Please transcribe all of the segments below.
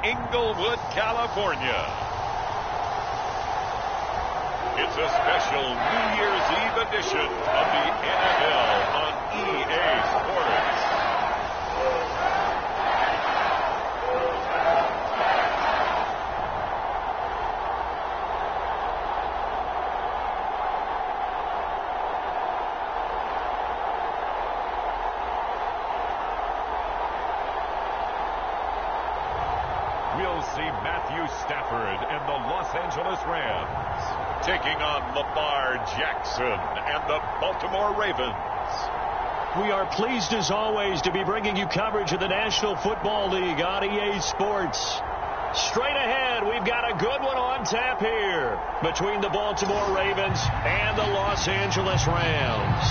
Inglewood, California. It's a special New Year's Eve edition of the NFL on EA Sports. We'll see Matthew Stafford and the Los Angeles Rams taking on Lamar Jackson and the Baltimore Ravens. We are pleased as always to be bringing you coverage of the National Football League on EA Sports. Straight ahead, we've got a good one on tap here between the Baltimore Ravens and the Los Angeles Rams.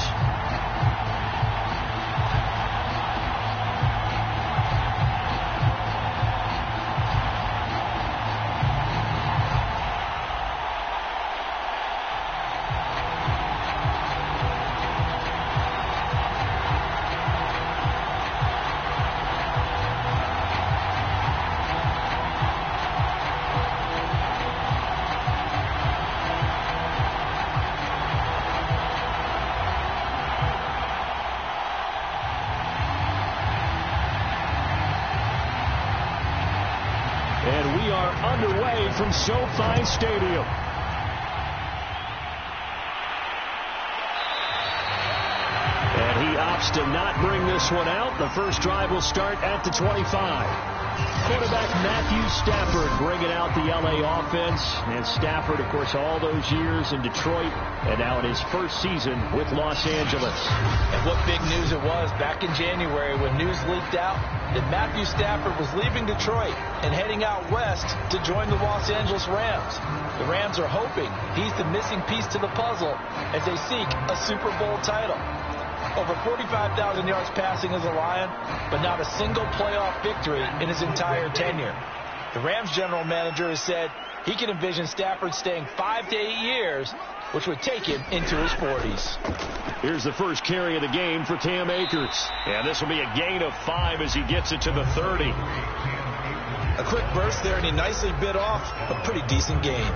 And we are underway from SoFi Stadium. And he opts to not bring this one out. The first drive will start at the 25. Quarterback Matthew Stafford bringing out the L.A. offense. And Stafford, of course, all those years in Detroit, and now in his first season with Los Angeles. And what big news it was back in January when news leaked out that Matthew Stafford was leaving Detroit and heading out west to join the Los Angeles Rams. The Rams are hoping he's the missing piece to the puzzle as they seek a Super Bowl title. Over 45,000 yards passing as a Lion, but not a single playoff victory in his entire tenure. The Rams general manager has said he can envision Stafford staying 5 to 8 years, which would take him into his 40s. Here's the first carry of the game for Cam Akers. And this will be a gain of 5 as he gets it to the 30. A quick burst there, and he nicely bit off a pretty decent gain.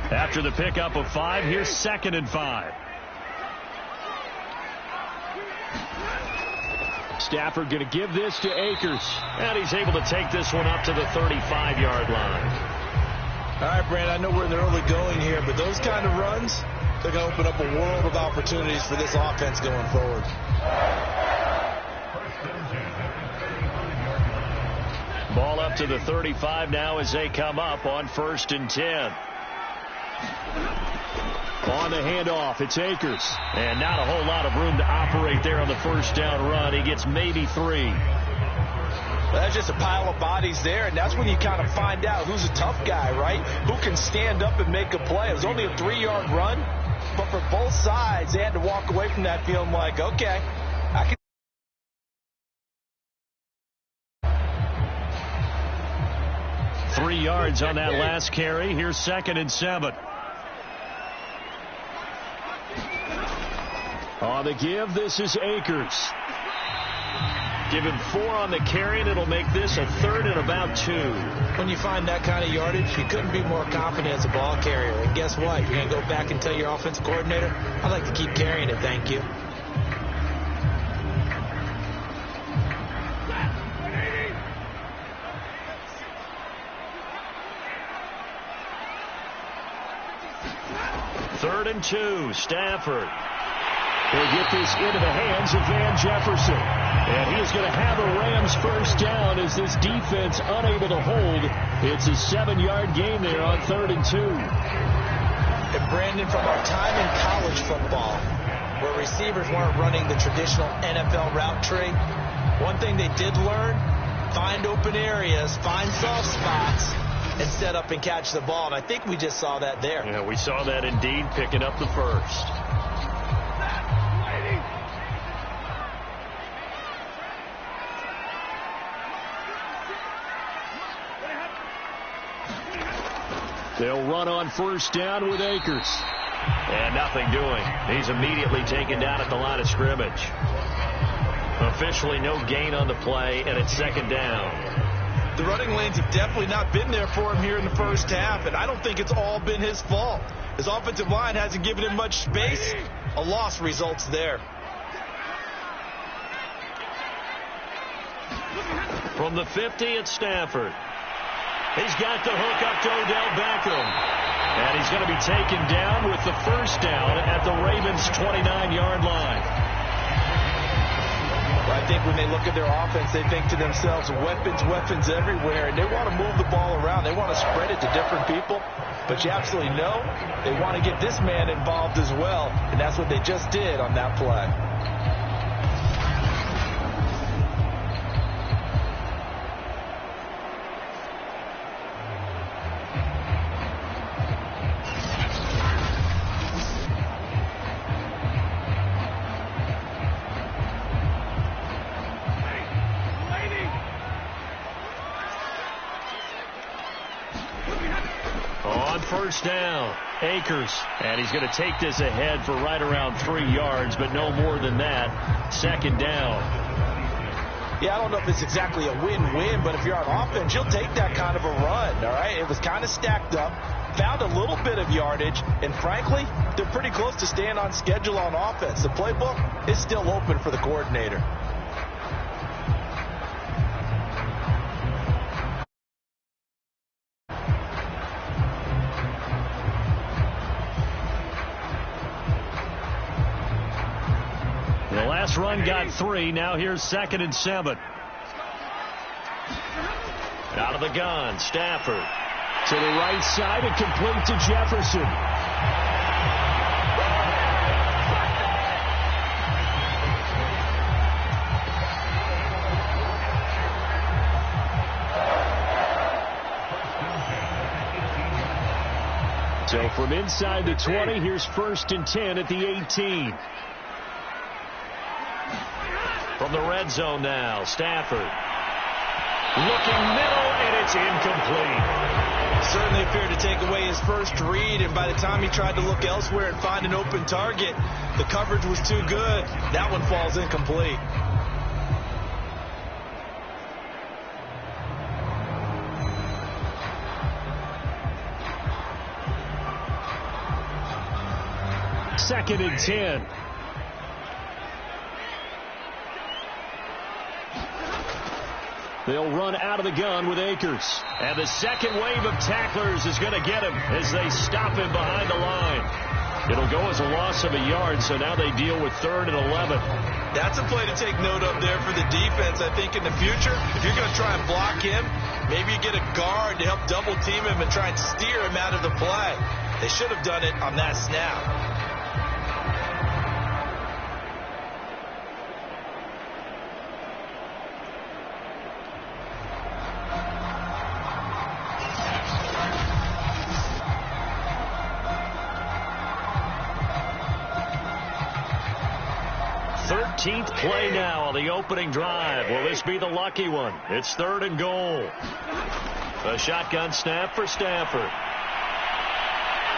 After the pickup of 5, here's 2nd and 5. Stafford going to give this to Akers. And he's able to take this one up to the 35-yard line. All right, Brand, I know we're in the early going here, but those kind of runs, they're going to open up a world of opportunities for this offense going forward. Ball up to the 35 now as they come up on 1st and 10. On the handoff, it's Akers. And not a whole lot of room to operate there on the first down run. He gets maybe 3. Well, that's just a pile of bodies there, and that's when you kind of find out who's a tough guy, right? Who can stand up and make a play. It was only a 3-yard run, but for both sides, they had to walk away from that feeling like, okay, I can. 3 yards on that last carry. Here's 2nd and 7. On the give, this is Akers. Give him 4 on the carry, and it'll make this a 3rd and about 2. When you find that kind of yardage, you couldn't be more confident as a ball carrier. And guess what? You're going to go back and tell your offensive coordinator, I'd like to keep carrying it, thank you. Third and 2, Stafford. They get this into the hands of Van Jefferson. And he is going to have a Rams first down as this defense unable to hold. It's a 7-yard gain there on 3rd and 2. And Brandon, from our time in college football, where receivers weren't running the traditional NFL route tree, one thing they did learn, find open areas, find soft spots, and set up and catch the ball. And I think we just saw that there. Yeah, we saw that indeed, picking up the first. They'll run on first down with Akers. And nothing doing. He's immediately taken down at the line of scrimmage. Officially no gain on the play, and it's second down. The running lanes have definitely not been there for him here in the first half, and I don't think it's all been his fault. His offensive line hasn't given him much space. A loss results there. From the 50 at Stafford. He's got the hook up to Odell Beckham. And he's going to be taken down with the first down at the Ravens' 29-yard line. I think when they look at their offense, they think to themselves, weapons everywhere, and they want to move the ball around. They want to spread it to different people, but you absolutely know they want to get this man involved as well, and that's what they just did on that play. First down, Akers, and he's going to take this ahead for right around 3 yards, but no more than that. Second down. Yeah, I don't know if it's exactly a win-win, but if you're on offense, you'll take that kind of a run, all right? It was kind of stacked up, found a little bit of yardage, and frankly, they're pretty close to staying on schedule on offense. The playbook is still open for the coordinator. Run got 3. Now here's 2nd and 7. Out of the gun, Stafford to the right side and complete to Jefferson. So from inside the 20, here's 1st and 10 at the 18. From the red zone now, Stafford. Looking middle, and it's incomplete. Certainly appeared to take away his first read, and by the time he tried to look elsewhere and find an open target, the coverage was too good. That one falls incomplete. Second and 10. They'll run out of the gun with Akers. And the second wave of tacklers is going to get him as they stop him behind the line. It'll go as a loss of a yard, so now they deal with 3rd and 11. That's a play to take note of there for the defense. I think in the future, if you're going to try and block him, maybe you get a guard to help double team him and try and steer him out of the play. They should have done it on that snap. Play now on the opening drive. Will this be the lucky one? It's 3rd and goal. A shotgun snap for Stafford.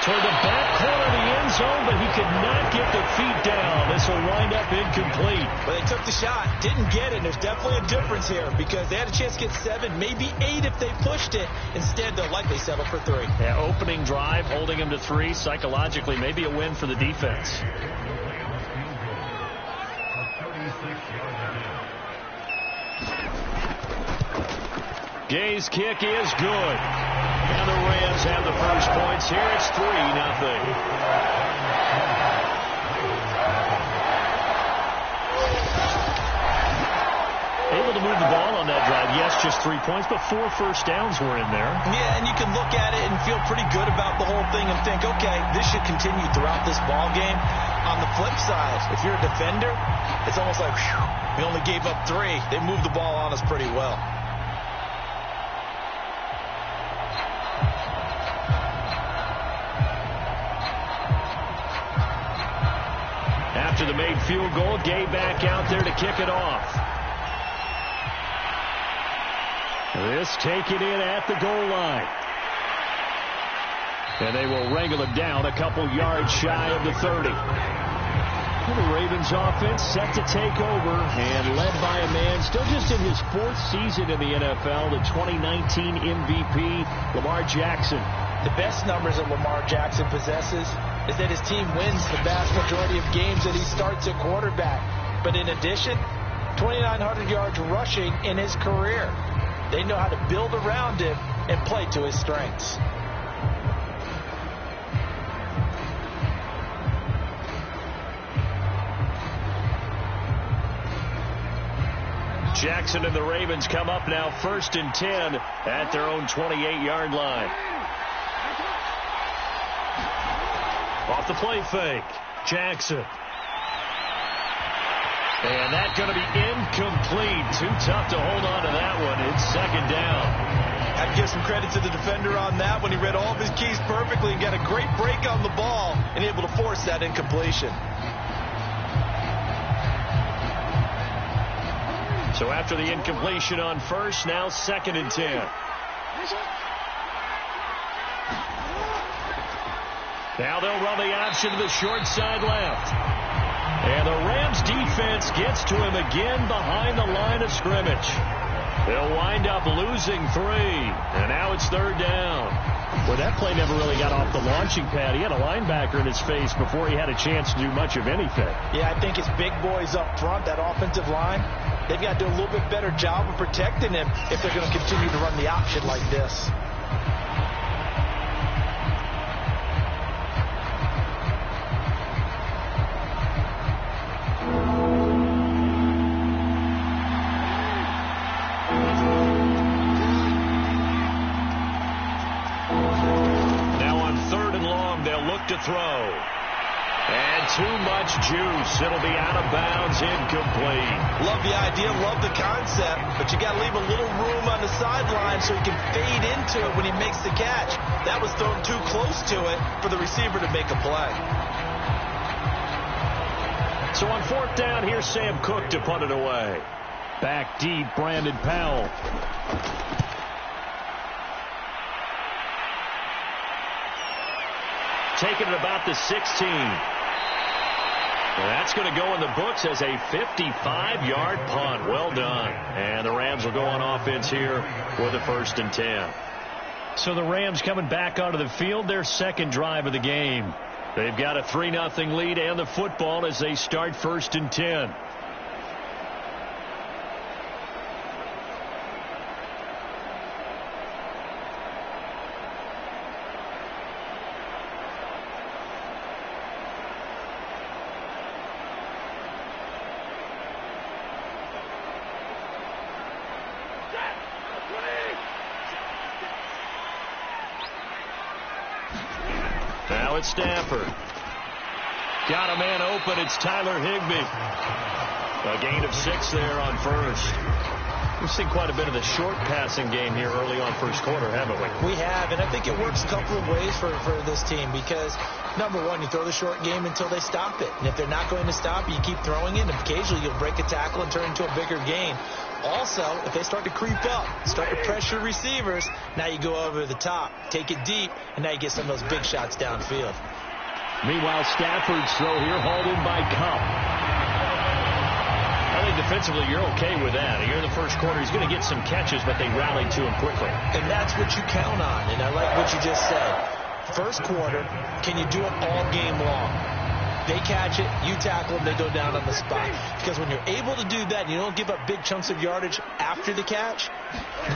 Toward the back corner of the end zone, but he could not get the feet down. This will wind up incomplete. But they took the shot, didn't get it. There's definitely a difference here because they had a chance to get 7, maybe 8 if they pushed it. Instead, they'll likely settle for 3. Yeah, opening drive, holding him to 3. Psychologically, maybe a win for the defense. Gay's kick is good. And the Rams have the first points here. It's 3-0. Able to move the ball on that drive. Yes, just 3 points, but 4 first downs were in there. Yeah, and you can look at it and feel pretty good about the whole thing and think, okay, this should continue throughout this ball game. On the flip side, if you're a defender, it's almost like, whew, we only gave up 3. They moved the ball on us pretty well. After the made field goal, Gay back out there to kick it off. This taken in at the goal line. And they will wrangle him down a couple yards shy of the 30. The Ravens offense set to take over and led by a man still just in his 4th season in the NFL, the 2019 MVP, Lamar Jackson. The best numbers that Lamar Jackson possesses is that his team wins the vast majority of games that he starts at quarterback. But in addition, 2,900 yards rushing in his career. They know how to build around him and play to his strengths. Jackson and the Ravens come up now 1st and 10 at their own 28-yard line. Off the play fake, Jackson. And that's going to be incomplete. Too tough to hold on to that one. It's 2nd down. I'd give some credit to the defender on that when he read all of his keys perfectly and got a great break on the ball and able to force that incompletion. So after the incompletion on 1st, now 2nd and 10. Now they'll run the option to the short side left. And the Rams defense gets to him again behind the line of scrimmage. They'll wind up losing 3. And now it's 3rd down. Well, that play never really got off the launching pad. He had a linebacker in his face before he had a chance to do much of anything. Yeah, I think it's big boys up front, that offensive line. They've got to do a little bit better job of protecting him if they're going to continue to run the option like this. Now on 3rd and long, they'll look to throw. And too much juice. It'll be out of bounds, incomplete. Love the idea, love the concept, but you got to leave a little room on the sideline so he can fade into it when he makes the catch. That was thrown too close to it for the receiver to make a play. So on 4th down, here's Sam Cook to punt it away. Back deep, Brandon Powell. Taking it about the 16. That's going to go in the books as a 55-yard punt. Well done. And the Rams will go on offense here with a 1st and 10. So the Rams coming back onto the field, their 2nd drive of the game. They've got a 3-0 lead and the football as they start 1st and 10. Now it's Stafford. Got a man open. It's Tyler Higbee. A gain of 6 there on 1st. We've seen quite a bit of the short passing game here early on 1st quarter, haven't we? We have, and I think it works a couple of ways for this team because, number one, you throw the short game until they stop it. And if they're not going to stop it, you keep throwing it, and occasionally you'll break a tackle and turn into a bigger gain. Also, if they start to creep up, start to pressure receivers, now you go over the top, take it deep, and now you get some of those big shots downfield. Meanwhile, Stafford's throw here hauled in by Cup. I think defensively you're okay with that. Here in the 1st quarter, he's going to get some catches, but they rallied to him quickly. And that's what you count on, and I like what you just said. 1st quarter, can you do it all game long? They catch it, you tackle them, they go down on the spot. Because when you're able to do that, you don't give up big chunks of yardage after the catch,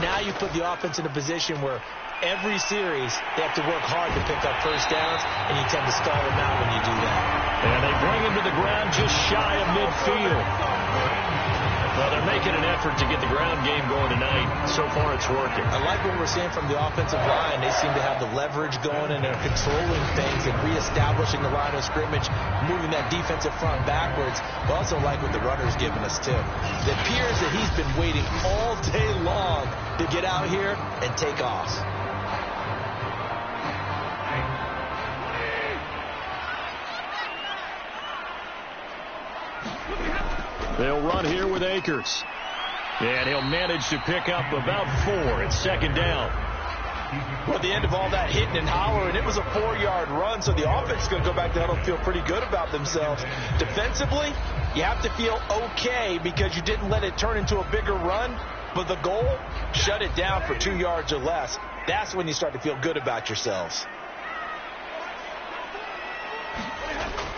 now you put the offense in a position where every series they have to work hard to pick up 1st downs, and you tend to stall them out when you do that. And they bring him to the ground just shy of midfield. Well, they're making an effort to get the ground game going tonight. So far, it's working. I like what we're seeing from the offensive line. They seem to have the leverage going, and they're controlling things and reestablishing the line of scrimmage, moving that defensive front backwards. But also like what the runner's giving us, too. It appears that he's been waiting all day long to get out here and take off. They'll run here with Akers. And he'll manage to pick up about 4 at 2nd down. Well, at the end of all that hitting and hollering, it was a 4-yard run, so the offense is going to go back to huddle and feel pretty good about themselves. Defensively, you have to feel okay because you didn't let it turn into a bigger run, but the goal, shut it down for 2 yards or less. That's when you start to feel good about yourselves.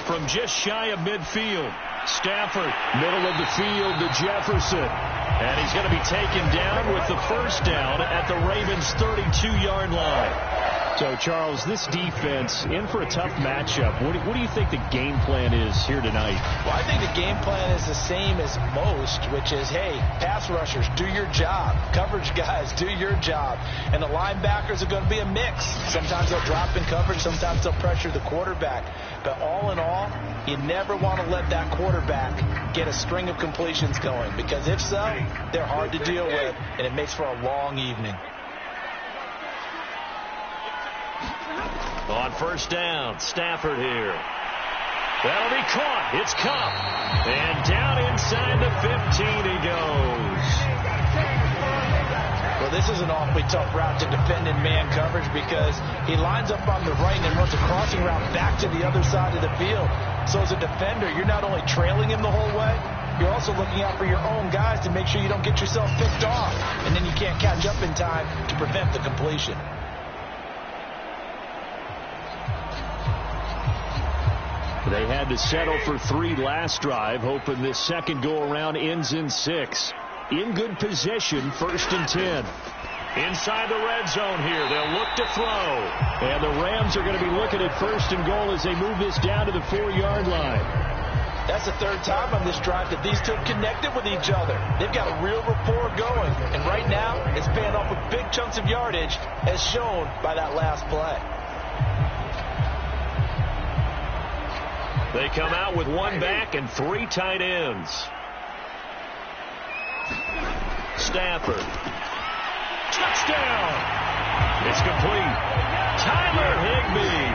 From just shy of midfield, Stafford, middle of the field to Jefferson. And he's going to be taken down with the first down at the Ravens' 32-yard line. So, Charles, this defense in for a tough matchup. What do you think the game plan is here tonight? Well, I think the game plan is the same as most, which is, hey, pass rushers, do your job. Coverage guys, do your job. And the linebackers are going to be a mix. Sometimes they'll drop in coverage. Sometimes they'll pressure the quarterback. But all in all, you never want to let that quarterback get a string of completions going, because if so, they're hard to deal with, and it makes for a long evening. On first down, Stafford here. That'll be caught. It's Cup. And down inside the 15 he goes. Well, this is an awfully tough route to defend in man coverage because he lines up on the right and then runs a crossing route back to the other side of the field. So as a defender, you're not only trailing him the whole way, you're also looking out for your own guys to make sure you don't get yourself picked off. And then you can't catch up in time to prevent the completion. They had to settle for 3 last drive, hoping this second go-around ends in 6. In good position, 1st and 10. Inside the red zone here, they'll look to throw. And the Rams are going to be looking at 1st and goal as they move this down to the 4-yard line. That's the 3rd time on this drive that these two have connected with each other. They've got a real rapport going. And right now, it's paying off with big chunks of yardage, as shown by that last play. They come out with 1 back and 3 tight ends. Stafford. Touchdown! It's complete. Tyler Higbee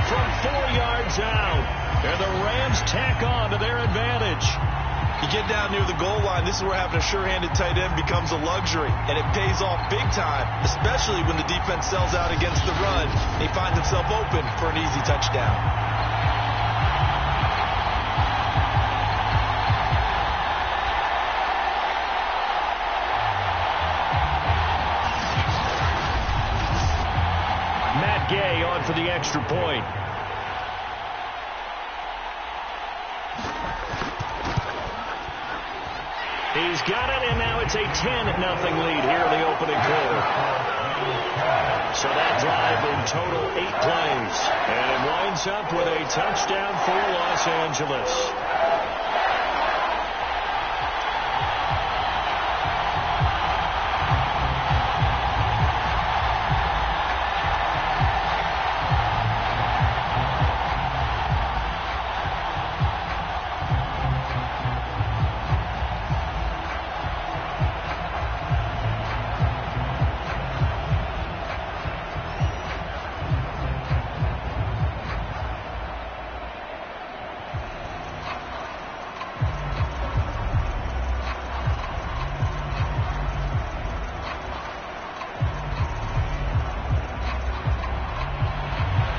from 4 yards out. And the Rams tack on to their advantage. You get down near the goal line, this is where having a sure-handed tight end becomes a luxury. And it pays off big time, especially when the defense sells out against the run. He finds himself open for an easy touchdown. Gay on for the extra point. He's got it, and now it's a 10-0 lead here in the opening quarter. So that drive in total 8 plays, and it winds up with a touchdown for Los Angeles.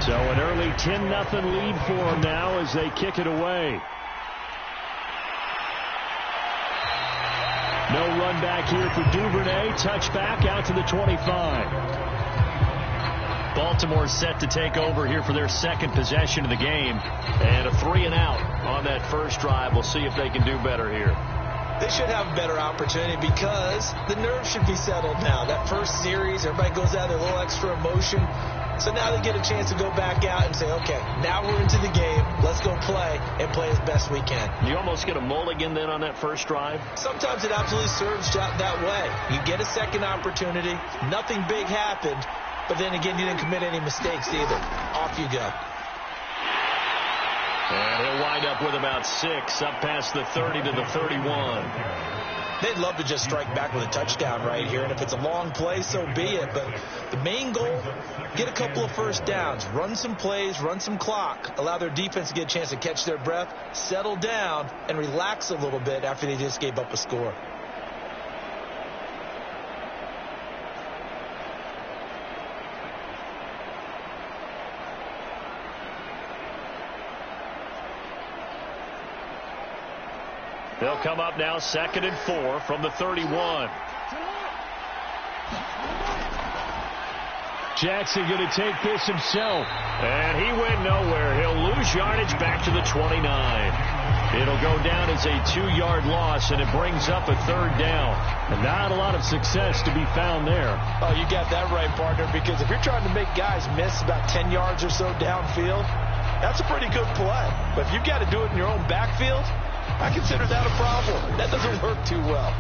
So an early 10-0 lead for them now as they kick it away. No run back here for Duvernay. Touchback out to the 25. Baltimore set to take over here for their second possession of the game. And a 3-and-out on that first drive. We'll see if they can do better here. They should have a better opportunity because the nerves should be settled now. That first series, everybody goes out there, a little extra emotion. So now they get a chance to go back out and say, okay, now we're into the game. Let's go play and play as best we can. You almost get a mulligan then on that first drive? Sometimes it absolutely serves that way. You get a second opportunity. Nothing big happened. But then again, you didn't commit any mistakes either. Off you go. And he'll wind up with about 6 up past the 30 to the 31. They'd love to just strike back with a touchdown right here, and if it's a long play, so be it. But the main goal, get a couple of first downs, run some plays, run some clock, allow their defense to get a chance to catch their breath, settle down, and relax a little bit after they just gave up a score. They'll come up now 2nd and 4 from the 31. Jackson going to take this himself. And he went nowhere. He'll lose yardage back to the 29. It'll go down as a 2-yard loss, and it brings up a 3rd down. And not a lot of success to be found there. Oh, you got that right, partner, because if you're trying to make guys miss about 10 yards or so downfield, that's a pretty good play. But if you've got to do it in your own backfield, I consider that a problem. That doesn't work too well.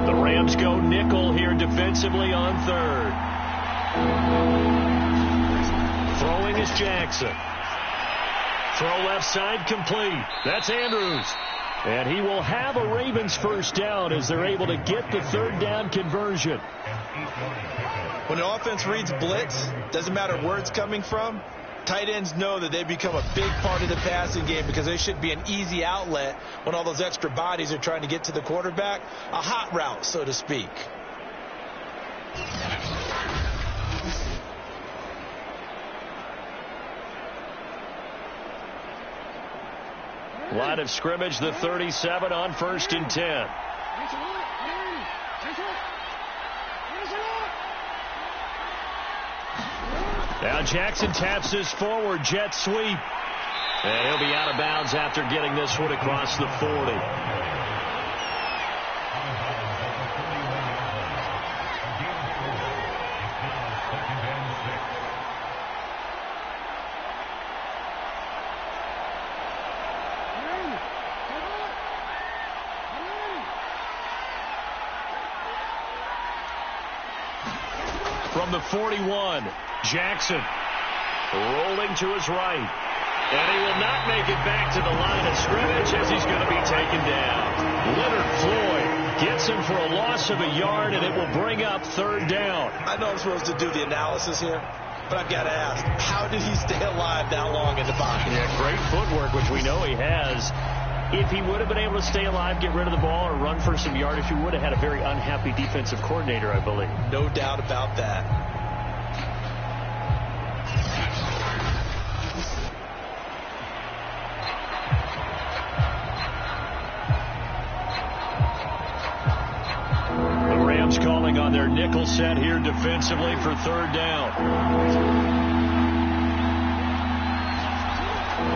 The Rams go nickel here defensively on 3rd. Throwing is Jackson. Throw left side complete. That's Andrews. And he will have a Ravens 1st down as they're able to get the 3rd down conversion. When the offense reads blitz, doesn't matter where it's coming from, tight ends know that they become a big part of the passing game because they should be an easy outlet when all those extra bodies are trying to get to the quarterback. A hot route, so to speak. Line of scrimmage, the 37 on 1st and 10. Now Jackson taps his forward jet sweep. And he'll be out of bounds after getting this one across the 40. From the 41, Jackson rolling to his right. And he will not make it back to the line of scrimmage as he's going to be taken down. Leonard Floyd gets him for a loss of a yard, and it will bring up 3rd down. I know I'm supposed to do the analysis here, but I've got to ask, how did he stay alive that long in the pocket? Yeah, great footwork, which we know he has. If he would have been able to stay alive, get rid of the ball, or run for some yardage, he would have had a very unhappy defensive coordinator, I believe. No doubt about that. The Rams calling on their nickel set here defensively for 3rd down.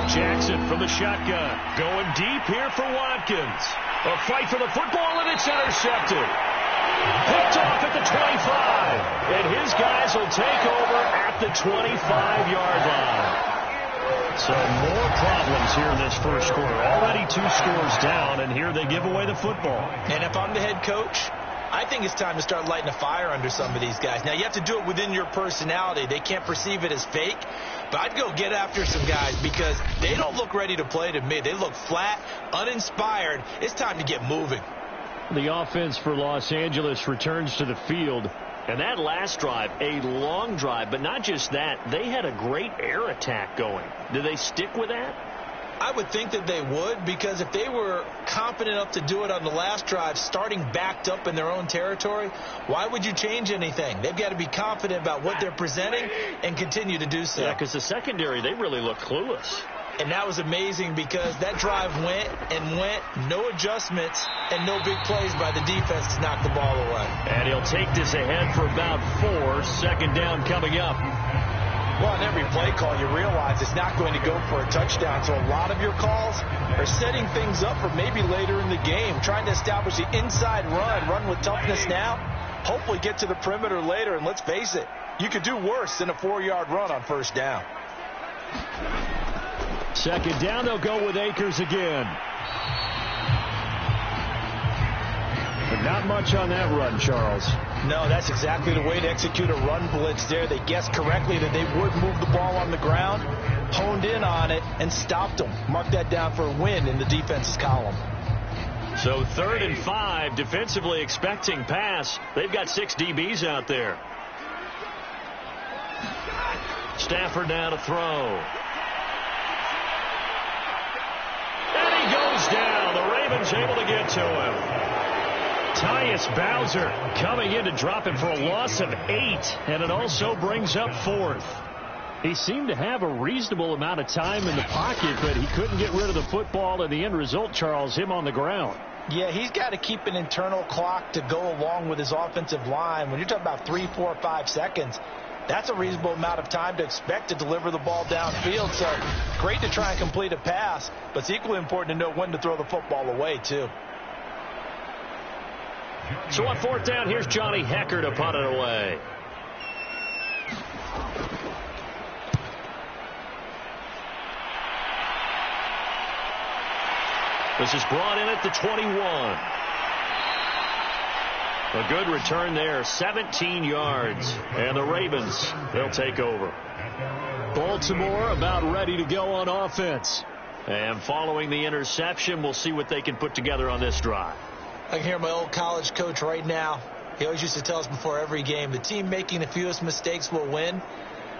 Jackson from the shotgun. Going deep here for Watkins. A fight for the football, and it's intercepted. Picked off at the 25. And his guys will take over at the 25-yard line. So more problems here in this first quarter. Already 2 scores down, and here they give away the football. And if I'm the head coach, I think it's time to start lighting a fire under some of these guys. Now, you have to do it within your personality. They can't perceive it as fake. But I'd go get after some guys because they don't look ready to play to me. They look flat, uninspired. It's time to get moving. The offense for Los Angeles returns to the field. And that last drive, a long drive, but not just that. They had a great air attack going. Do they stick with that? I would think that they would, because if they were confident enough to do it on the last drive, starting backed up in their own territory, why would you change anything? They've got to be confident about what they're presenting and continue to do so. Yeah, because the secondary, they really look clueless. And that was amazing because that drive went and went, no adjustments, and no big plays by the defense to knock the ball away. And he'll take this ahead for about 4. 2nd down coming up. Well, on every play call, you realize it's not going to go for a touchdown. So a lot of your calls are setting things up for maybe later in the game, trying to establish the inside run with toughness now, hopefully get to the perimeter later. And let's face it, you could do worse than a 4-yard run on 1st down. 2nd down, they'll go with Akers again. But not much on that run, Charles. No, that's exactly the way to execute a run blitz there. They guessed correctly that they would move the ball on the ground, honed in on it, and stopped them. Mark that down for a win in the defense's column. So 3rd and 5, defensively expecting pass. They've got 6 DBs out there. Stafford now to throw. Ravens able to get to him. Tyus Bowser coming in to drop him for a loss of 8, and it also brings up 4th. He seemed to have a reasonable amount of time in the pocket, but he couldn't get rid of the football, and the end result, Charles, him on the ground. Yeah, he's got to keep an internal clock to go along with his offensive line. When you're talking about 3, 4, 5 seconds, that's a reasonable amount of time to expect to deliver the ball downfield. So great to try and complete a pass, but it's equally important to know when to throw the football away, too. So on 4th down, here's Johnny Hecker to punt it away. This is brought in at the 21. A good return there, 17 yards. And the Ravens, they'll take over. Baltimore about ready to go on offense. And following the interception, we'll see what they can put together on this drive. I can hear my old college coach right now. He always used to tell us before every game, the team making the fewest mistakes will win.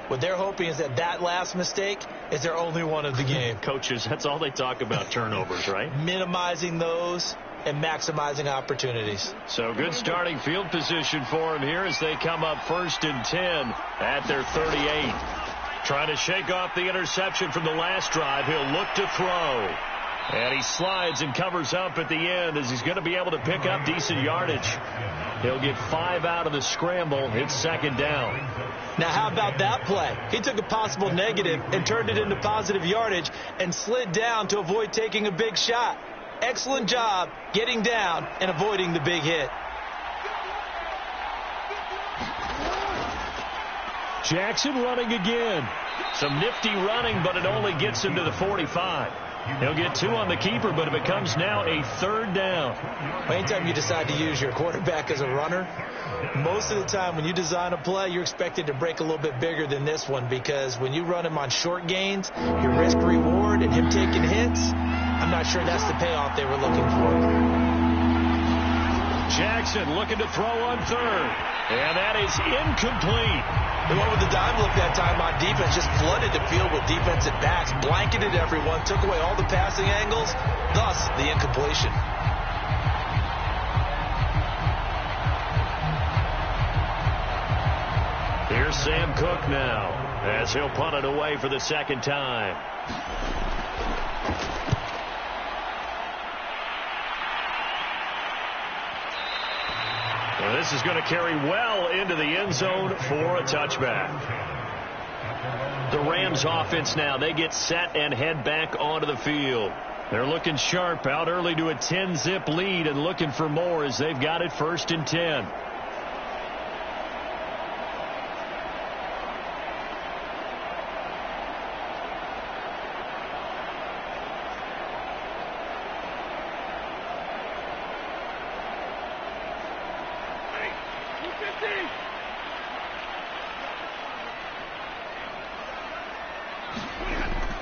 What they're hoping is that last mistake is their only one of the game. Coaches, that's all they talk about, turnovers, right? Minimizing those and maximizing opportunities. So good starting field position for him here as they come up 1st and 10 at their 38. Trying to shake off the interception from the last drive. He'll look to throw. And he slides and covers up at the end as he's going to be able to pick up decent yardage. He'll get 5 out of the scramble. It's 2nd down. Now, how about that play? He took a possible negative and turned it into positive yardage and slid down to avoid taking a big shot. Excellent job getting down and avoiding the big hit. Jackson running again. Some nifty running, but it only gets him to the 45. He'll get 2 on the keeper, but it becomes now a 3rd down. Anytime you decide to use your quarterback as a runner, most of the time when you design a play, you're expected to break a little bit bigger than this one, because when you run him on short gains, your risk-reward and him taking hits, I'm not sure that's the payoff they were looking for. Jackson looking to throw on 3rd, and that is incomplete. The one with the dime look that time on defense just flooded the field with defensive backs, blanketed everyone, took away all the passing angles, thus the incompletion. Here's Sam Cook now as he'll punt it away for the 2nd time. Well, this is going to carry well into the end zone for a touchback. The Rams offense now, they get set and head back onto the field. They're looking sharp, out early to a 10-zip lead and looking for more as they've got it 1st and 10.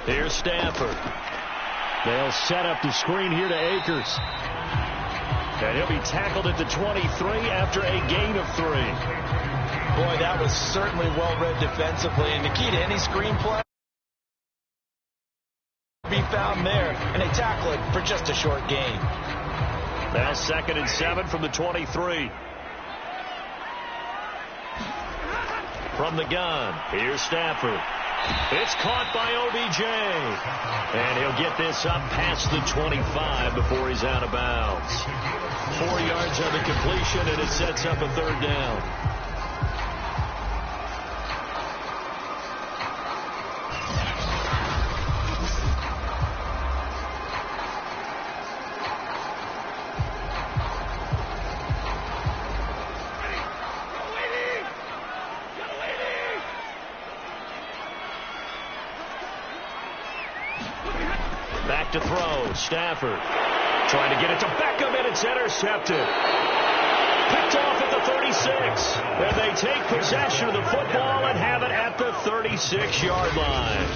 Here's Stafford. They'll set up the screen here to Akers. And he'll be tackled at the 23 after a gain of 3. Boy, that was certainly well-read defensively. And the key to any screenplay be found there. And they tackle it for just a short gain. Now 2nd and 7 from the 23. From the gun, here's Stafford. It's caught by OBJ. And he'll get this up past the 25 before he's out of bounds. 4 yards on the completion, and it sets up a 3rd down. Back to throw. Stafford trying to get it to Beckham, and it's intercepted. Picked off at the 36. And they take possession of the football and have it at the 36-yard line.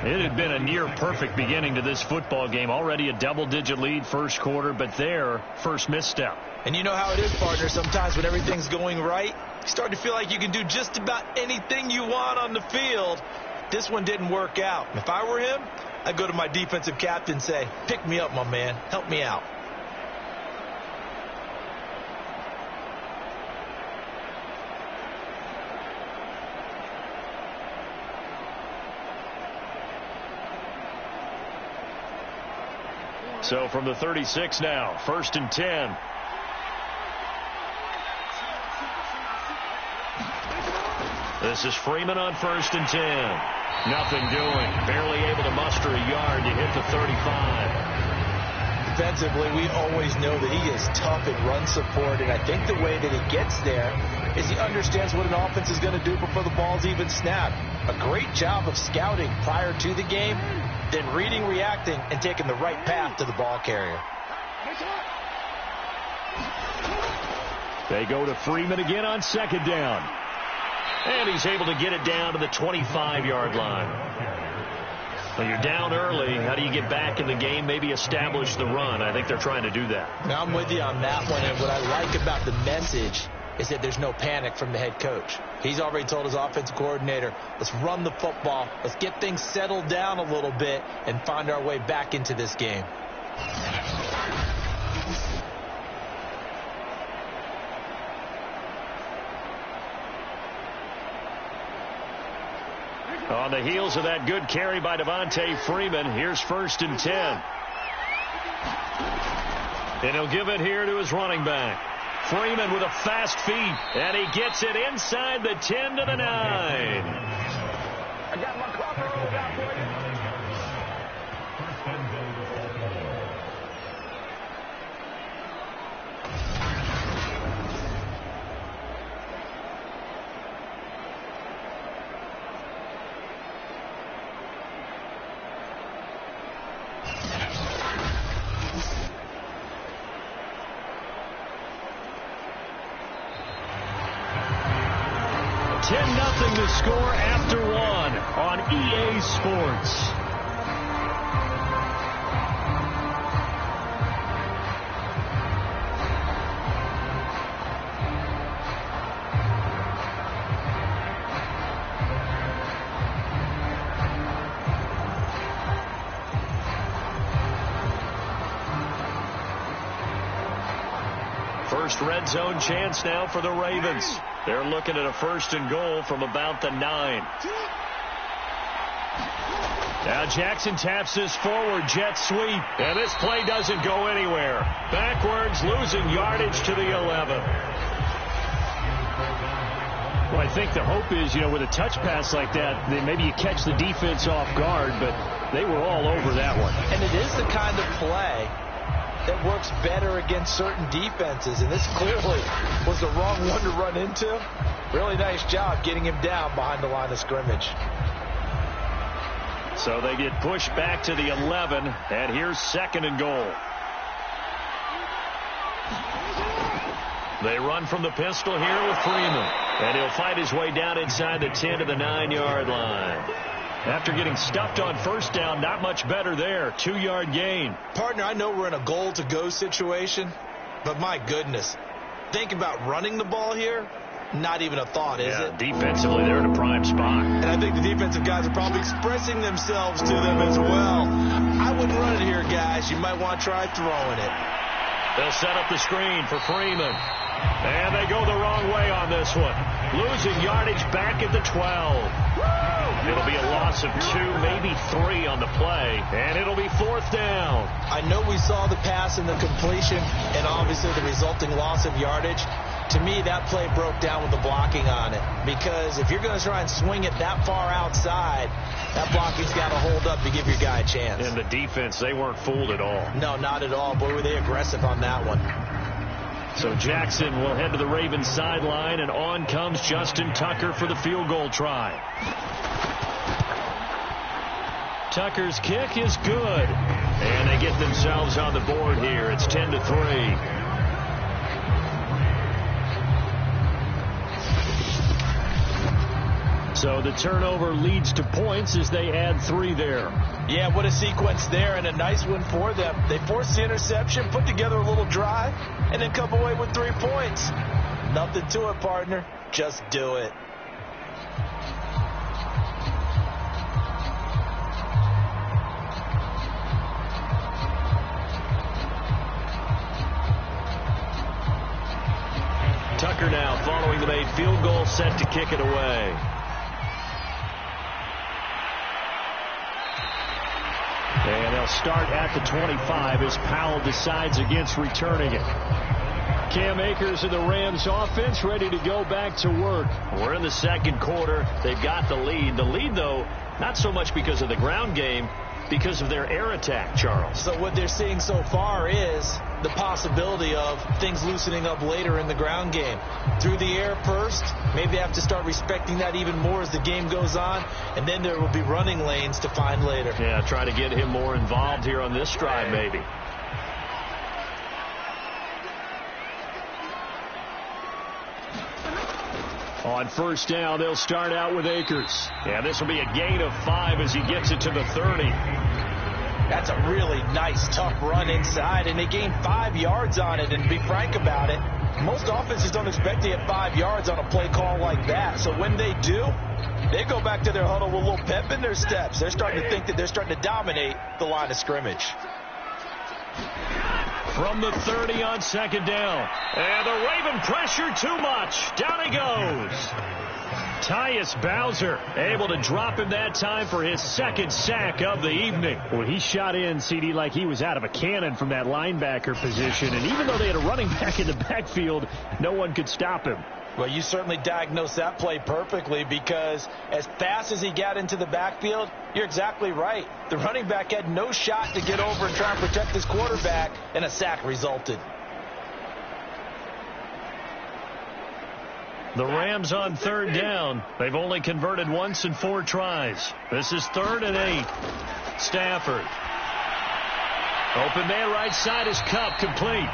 It had been a near-perfect beginning to this football game. Already a double-digit lead 1st quarter, but their first misstep. And you know how it is, partner. Sometimes when everything's going right, you start to feel like you can do just about anything you want on the field. This one didn't work out. If I were him, I'd go to my defensive captain and say, pick me up, my man. Help me out. So from the 36 now, 1st and 10. This is Freeman on 1st and 10. Nothing doing. Barely able to muster a yard to hit the 35. Defensively, we always know that he is tough in run support, and I think the way that he gets there is he understands what an offense is going to do before the ball's even snapped. A great job of scouting prior to the game, then reading, reacting, and taking the right path to the ball carrier. They go to Freeman again on 2nd down. And he's able to get it down to the 25-yard line. When you're down early, how do you get back in the game, maybe establish the run? I think they're trying to do that. Now, I'm with you on that one, and what I like about the message is that there's no panic from the head coach. He's already told his offensive coordinator, let's run the football, let's get things settled down a little bit, and find our way back into this game. On the heels of that good carry by Devontae Freeman, here's 1st and 10. And he'll give it here to his running back. Freeman with a fast feet, and he gets it inside the 10 to the 9. I got my cover rolled out for you. The score after 1 on EA Sports. First red zone chance now for the Ravens. They're looking at a 1st and goal from about the 9. Now Jackson taps this forward jet sweep, and this play doesn't go anywhere. Backwards, losing yardage to the 11. Well, I think the hope is, with a touch pass like that, then maybe you catch the defense off guard, but they were all over that one. And it is the kind of play that works better against certain defenses, and this clearly was the wrong one to run into. Really nice job getting him down behind the line of scrimmage. So they get pushed back to the 11, and here's 2nd and goal. They run from the pistol here with Freeman, and he'll fight his way down inside the 10 to the 9-yard line. After getting stuffed on 1st down, not much better there. 2-yard gain. Partner, I know we're in a goal-to-go situation, but my goodness, think about running the ball here. Not even a thought, is it? Defensively, they're in a prime spot. And I think the defensive guys are probably expressing themselves to them as well. I wouldn't run it here, guys. You might want to try throwing it. They'll set up the screen for Freeman. And they go the wrong way on this one. Losing yardage back at the 12. It'll be a loss of 2, maybe 3 on the play, and it'll be 4th down. I know we saw the pass and the completion and obviously the resulting loss of yardage. To me, that play broke down with the blocking on it, because if you're going to try and swing it that far outside, that blocking's got to hold up to give your guy a chance. And the defense, they weren't fooled at all. No, not at all. Boy, were they aggressive on that one. So Jackson will head to the Ravens sideline, and on comes Justin Tucker for the field goal try. Tucker's kick is good, and they get themselves on the board here. It's 10-3. So the turnover leads to points as they add 3 there. Yeah, what a sequence there, and a nice one for them. They forced the interception, put together a little drive, and then come away with 3 points. Nothing to it, partner. Just do it. Tucker now following the made field goal, set to kick it away. And they'll start at the 25 as Powell decides against returning it. Cam Akers and the Rams offense ready to go back to work. We're in the second quarter. They've got the lead. The lead, though, not so much because of the ground game, because of their air attack, Charles. So what they're seeing so far is the possibility of things loosening up later in the ground game. Through the air first, maybe they have to start respecting that even more as the game goes on, and then there will be running lanes to find later. Yeah, try to get him more involved here on this drive, maybe. On first down, they'll start out with Akers. Yeah, this will be a gain of 5 as he gets it to the 30. That's a really nice, tough run inside, and they gained 5 yards on it. And to be frank about it, most offenses don't expect to get 5 yards on a play call like that. So when they do, they go back to their huddle with a little pep in their steps. They're starting to think that they're starting to dominate the line of scrimmage. From the 30 on second down. And the Raven pressure too much. Down he goes. Tyus Bowser able to drop him that time for his second sack of the evening. Well, he shot in, CD, like he was out of a cannon from that linebacker position. And even though they had a running back in the backfield, no one could stop him. Well, you certainly diagnosed that play perfectly, because as fast as he got into the backfield, you're exactly right. The running back had no shot to get over and try and protect his quarterback, and a sack resulted. The Rams on third down. They've only converted once in 4 tries. This is 3rd and 8. Stafford. Open man right side is Cup, complete.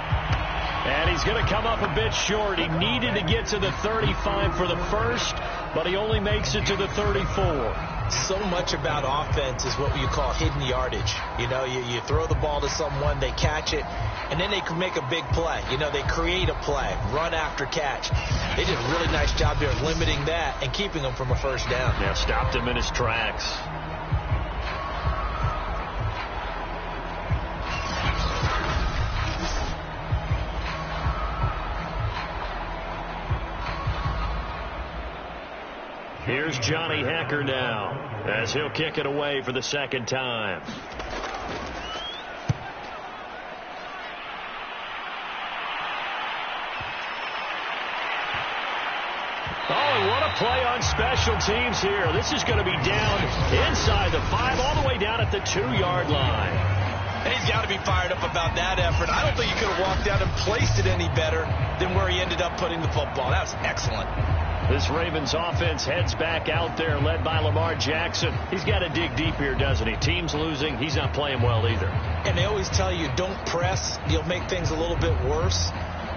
And he's going to come up a bit short. He needed to get to the 35 for the first, but he only makes it to the 34. So much about offense is what you call hidden yardage. You know, you throw the ball to someone, they catch it, and then they can make a big play. You know, they create a play, run after catch. They did a really nice job there limiting that and keeping him from a first down. Yeah, stopped him in his tracks. Here's Johnny Hacker now as he'll kick it away for the second time. Oh, and what a play on special teams here. This is going to be down inside the 5, all the way down at the 2-yard line. And he's got to be fired up about that effort. I don't think he could have walked out and placed it any better than where he ended up putting the football. That was excellent. This Ravens offense heads back out there, led by Lamar Jackson. He's got to dig deep here, doesn't he? Team's losing. He's not playing well either. And they always tell you, don't press. You'll make things a little bit worse.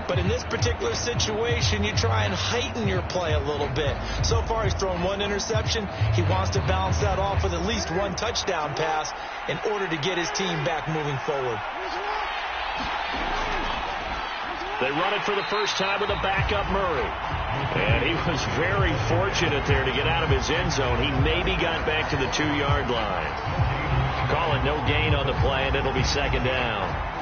But in this particular situation, you try and heighten your play a little bit. So far, he's thrown 1 interception. He wants to balance that off with at least 1 touchdown pass in order to get his team back moving forward. They run it for the first time with a backup Murray. And he was very fortunate there to get out of his end zone. He maybe got back to the 2-yard line. Call it no gain on the play, and it'll be second down.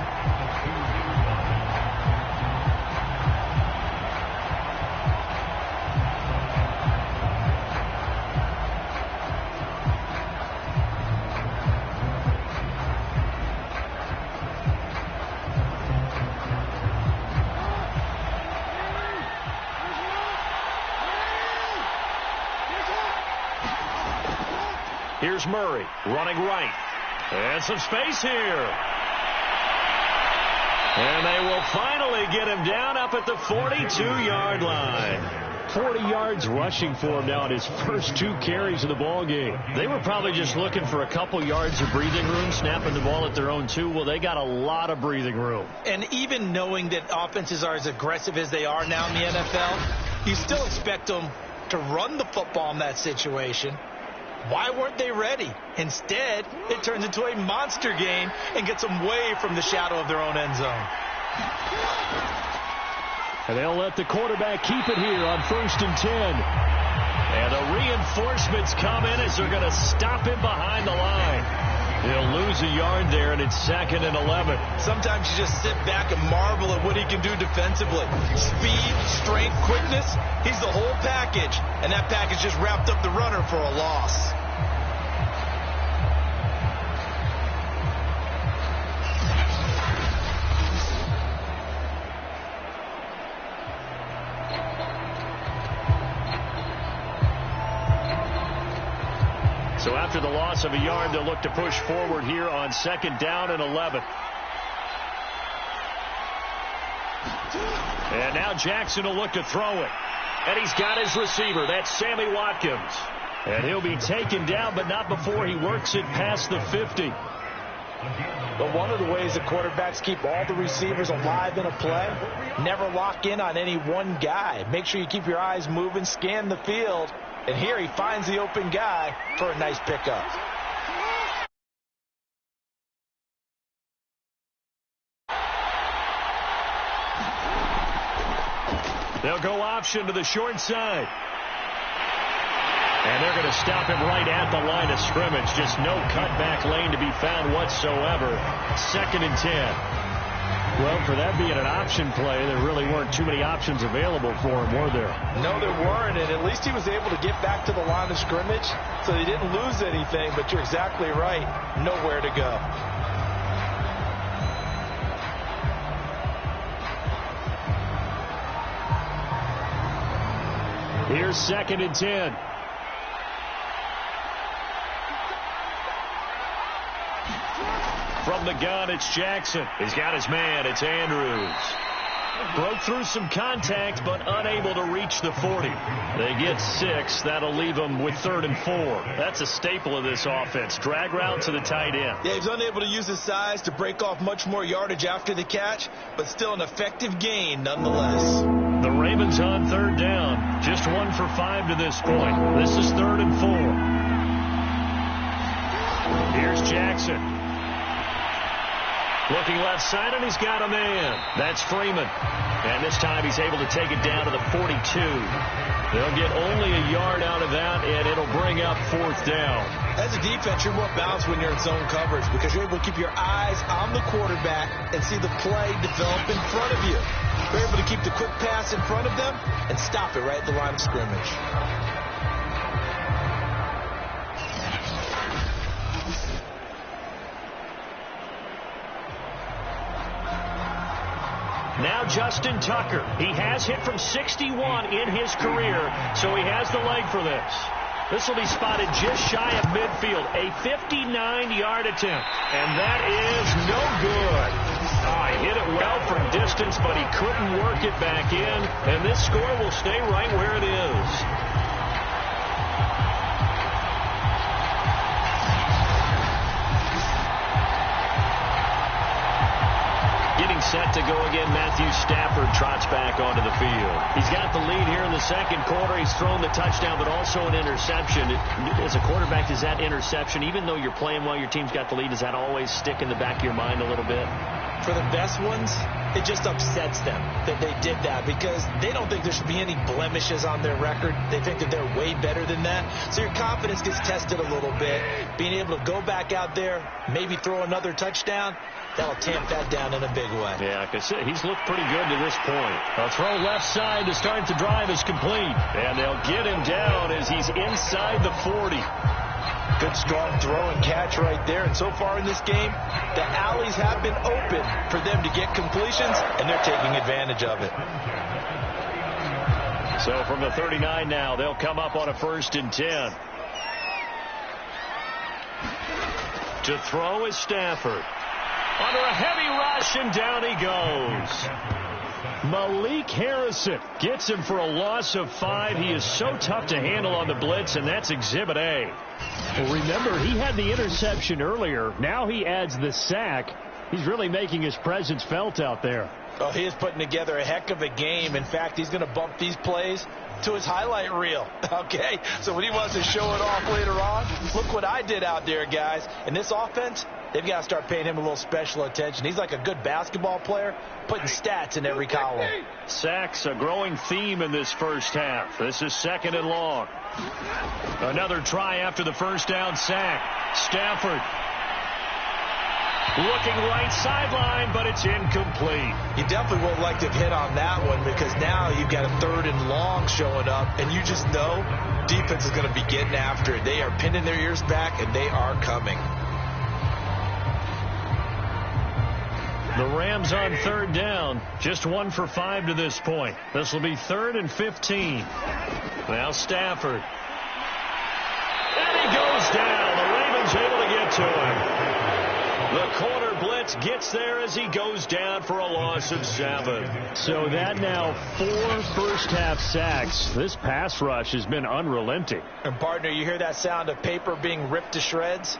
Here's Murray running right. And some space here. And they will finally get him down up at the 42-yard line. 40 yards rushing for him now in his first 2 carries of the ball game. They were probably just looking for a couple yards of breathing room, snapping the ball at their own 2. Well, they got a lot of breathing room. And even knowing that offenses are as aggressive as they are now in the NFL, you still expect them to run the football in that situation. Why weren't they ready? Instead, it turns into a monster game and gets them way from the shadow of their own end zone. And they'll let the quarterback keep it here on 1st and 10. And the reinforcements come in as they're going to stop him behind the line. He'll lose a yard there, and it's 2nd and 11. Sometimes you just sit back and marvel at what he can do defensively. Speed, strength, quickness, he's the whole package. And that package just wrapped up the runner for a loss. So after the loss of a yard, they'll look to push forward here on 2nd down and 11. And now Jackson will look to throw it. And he's got his receiver. That's Sammy Watkins. And he'll be taken down, but not before he works it past the 50. But one of the ways that quarterbacks keep all the receivers alive in a play, never lock in on any one guy. Make sure you keep your eyes moving, scan the field. And here he finds the open guy for a nice pickup. They'll go option to the short side. And they're going to stop him right at the line of scrimmage. Just no cutback lane to be found whatsoever. 2nd and 10. Well, for that being an option play, there really weren't too many options available for him, were there? No, there weren't, and at least he was able to get back to the line of scrimmage, so he didn't lose anything, but you're exactly right. Nowhere to go. Here's 2nd and 10. From the gun, it's Jackson. He's got his man. It's Andrews. Broke through some contact, but unable to reach the 40. They get 6. That'll leave them with 3rd and 4. That's a staple of this offense. Drag route to the tight end. Yeah, he's unable to use his size to break off much more yardage after the catch, but still an effective gain nonetheless. The Ravens on 3rd down. Just 1 for 5 to this point. This is 3rd and 4. Here's Jackson. Looking left side, and he's got a man. That's Freeman. And this time he's able to take it down to the 42. They'll get only a yard out of that, and it'll bring up 4th down. As a defense, you're more balanced when you're in zone coverage because you're able to keep your eyes on the quarterback and see the play develop in front of you. You're able to keep the quick pass in front of them and stop it right at the line of scrimmage. Now Justin Tucker. He has hit from 61 in his career, so he has the leg for this. This will be spotted just shy of midfield. A 59-yard attempt. And that is no good. He hit it well from distance, but he couldn't work it back in. And this score will stay right where it is. Set to go again. Matthew Stafford trots back onto the field. He's got the lead here in the 2nd quarter. He's thrown the touchdown, but also an interception. As a quarterback, does that interception, even though you're playing well, your team's got the lead, does that always stick in the back of your mind a little bit? For the best ones, it just upsets them that they did that because they don't think there should be any blemishes on their record. They think that they're way better than that. So your confidence gets tested a little bit. Being able to go back out there, maybe throw another touchdown, that'll tamp that down in a big way. Yeah, I can see he's looked pretty good to this point. A throw left side to start the drive is complete. And they'll get him down as he's inside the 40. Good strong throw and catch right there. And so far in this game, the alleys have been open for them to get completions, and they're taking advantage of it. So from the 39 now, they'll come up on a 1st and 10. To throw is Stafford. Under a heavy rush, and down he goes. Malik Harrison gets him for a loss of 5. He is so tough to handle on the blitz, and that's Exhibit A. Well, remember, he had the interception earlier. Now he adds the sack. He's really making his presence felt out there. Oh, he is putting together a heck of a game. In fact, he's going to bump these plays to his highlight reel. Okay? So when he wants to show it off later on, look what I did out there, guys. And this offense, they've got to start paying him a little special attention. He's like a good basketball player, putting stats in every column. Sacks, a growing theme in this first half. This is 2nd and long. Another try after the first down sack. Stafford Looking right sideline, but it's incomplete. You definitely would like to hit on that one because now you've got a 3rd and long showing up, and you just know defense is going to be getting after it. They are pinning their ears back, and they are coming. The Rams on 3rd down. Just 1 for 5 to this point. This will be 3rd and 15. Now Stafford. And he goes down. The Ravens able to get to him. The corner blitz gets there as he goes down for a loss of 7. So that now 4 first-half sacks. This pass rush has been unrelenting. And, partner, you hear that sound of paper being ripped to shreds?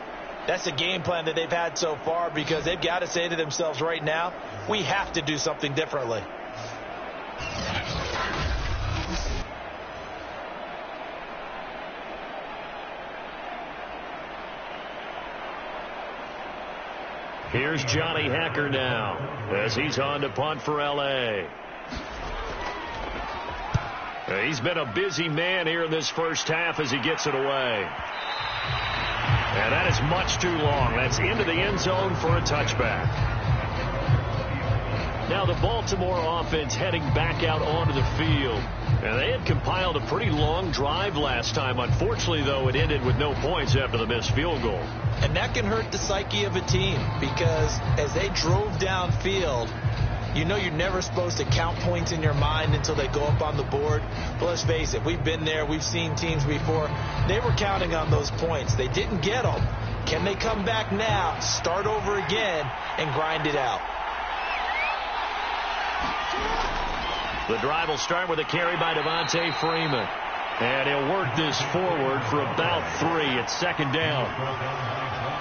That's the game plan that they've had so far because they've got to say to themselves right now, we have to do something differently. Here's Johnny Hacker now as he's on to punt for L.A. He's been a busy man here in this first half as he gets it away. And that is much too long. That's into the end zone for a touchback. Now the Baltimore offense heading back out onto the field. And they had compiled a pretty long drive last time. Unfortunately, though, it ended with no points after the missed field goal. And that can hurt the psyche of a team because as they drove downfield, you know you're never supposed to count points in your mind until they go up on the board. But let's face it, we've been there. We've seen teams before. They were counting on those points. They didn't get them. Can they come back now, start over again, and grind it out? The drive will start with a carry by Devontae Freeman. And he'll work this forward for about 3. It's 2nd down.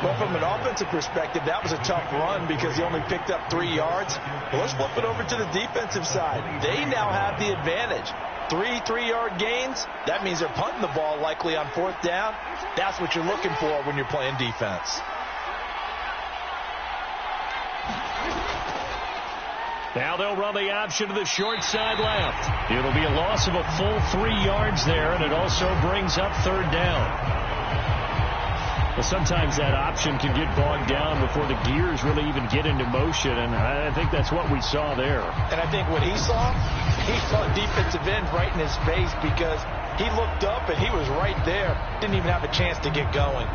Well, from an offensive perspective, that was a tough run because he only picked up 3 yards. Well, let's flip it over to the defensive side. They now have the advantage. 3 3-yard gains. That means they're punting the ball likely on 4th down. That's what you're looking for when you're playing defense. Now they'll run the option to the short side left. It'll be a loss of a full 3 yards there, and it also brings up 3rd down. Well, sometimes that option can get bogged down before the gears really even get into motion, and I think that's what we saw there. And I think what he saw defensive end right in his face because he looked up and he was right there. Didn't even have a chance to get going.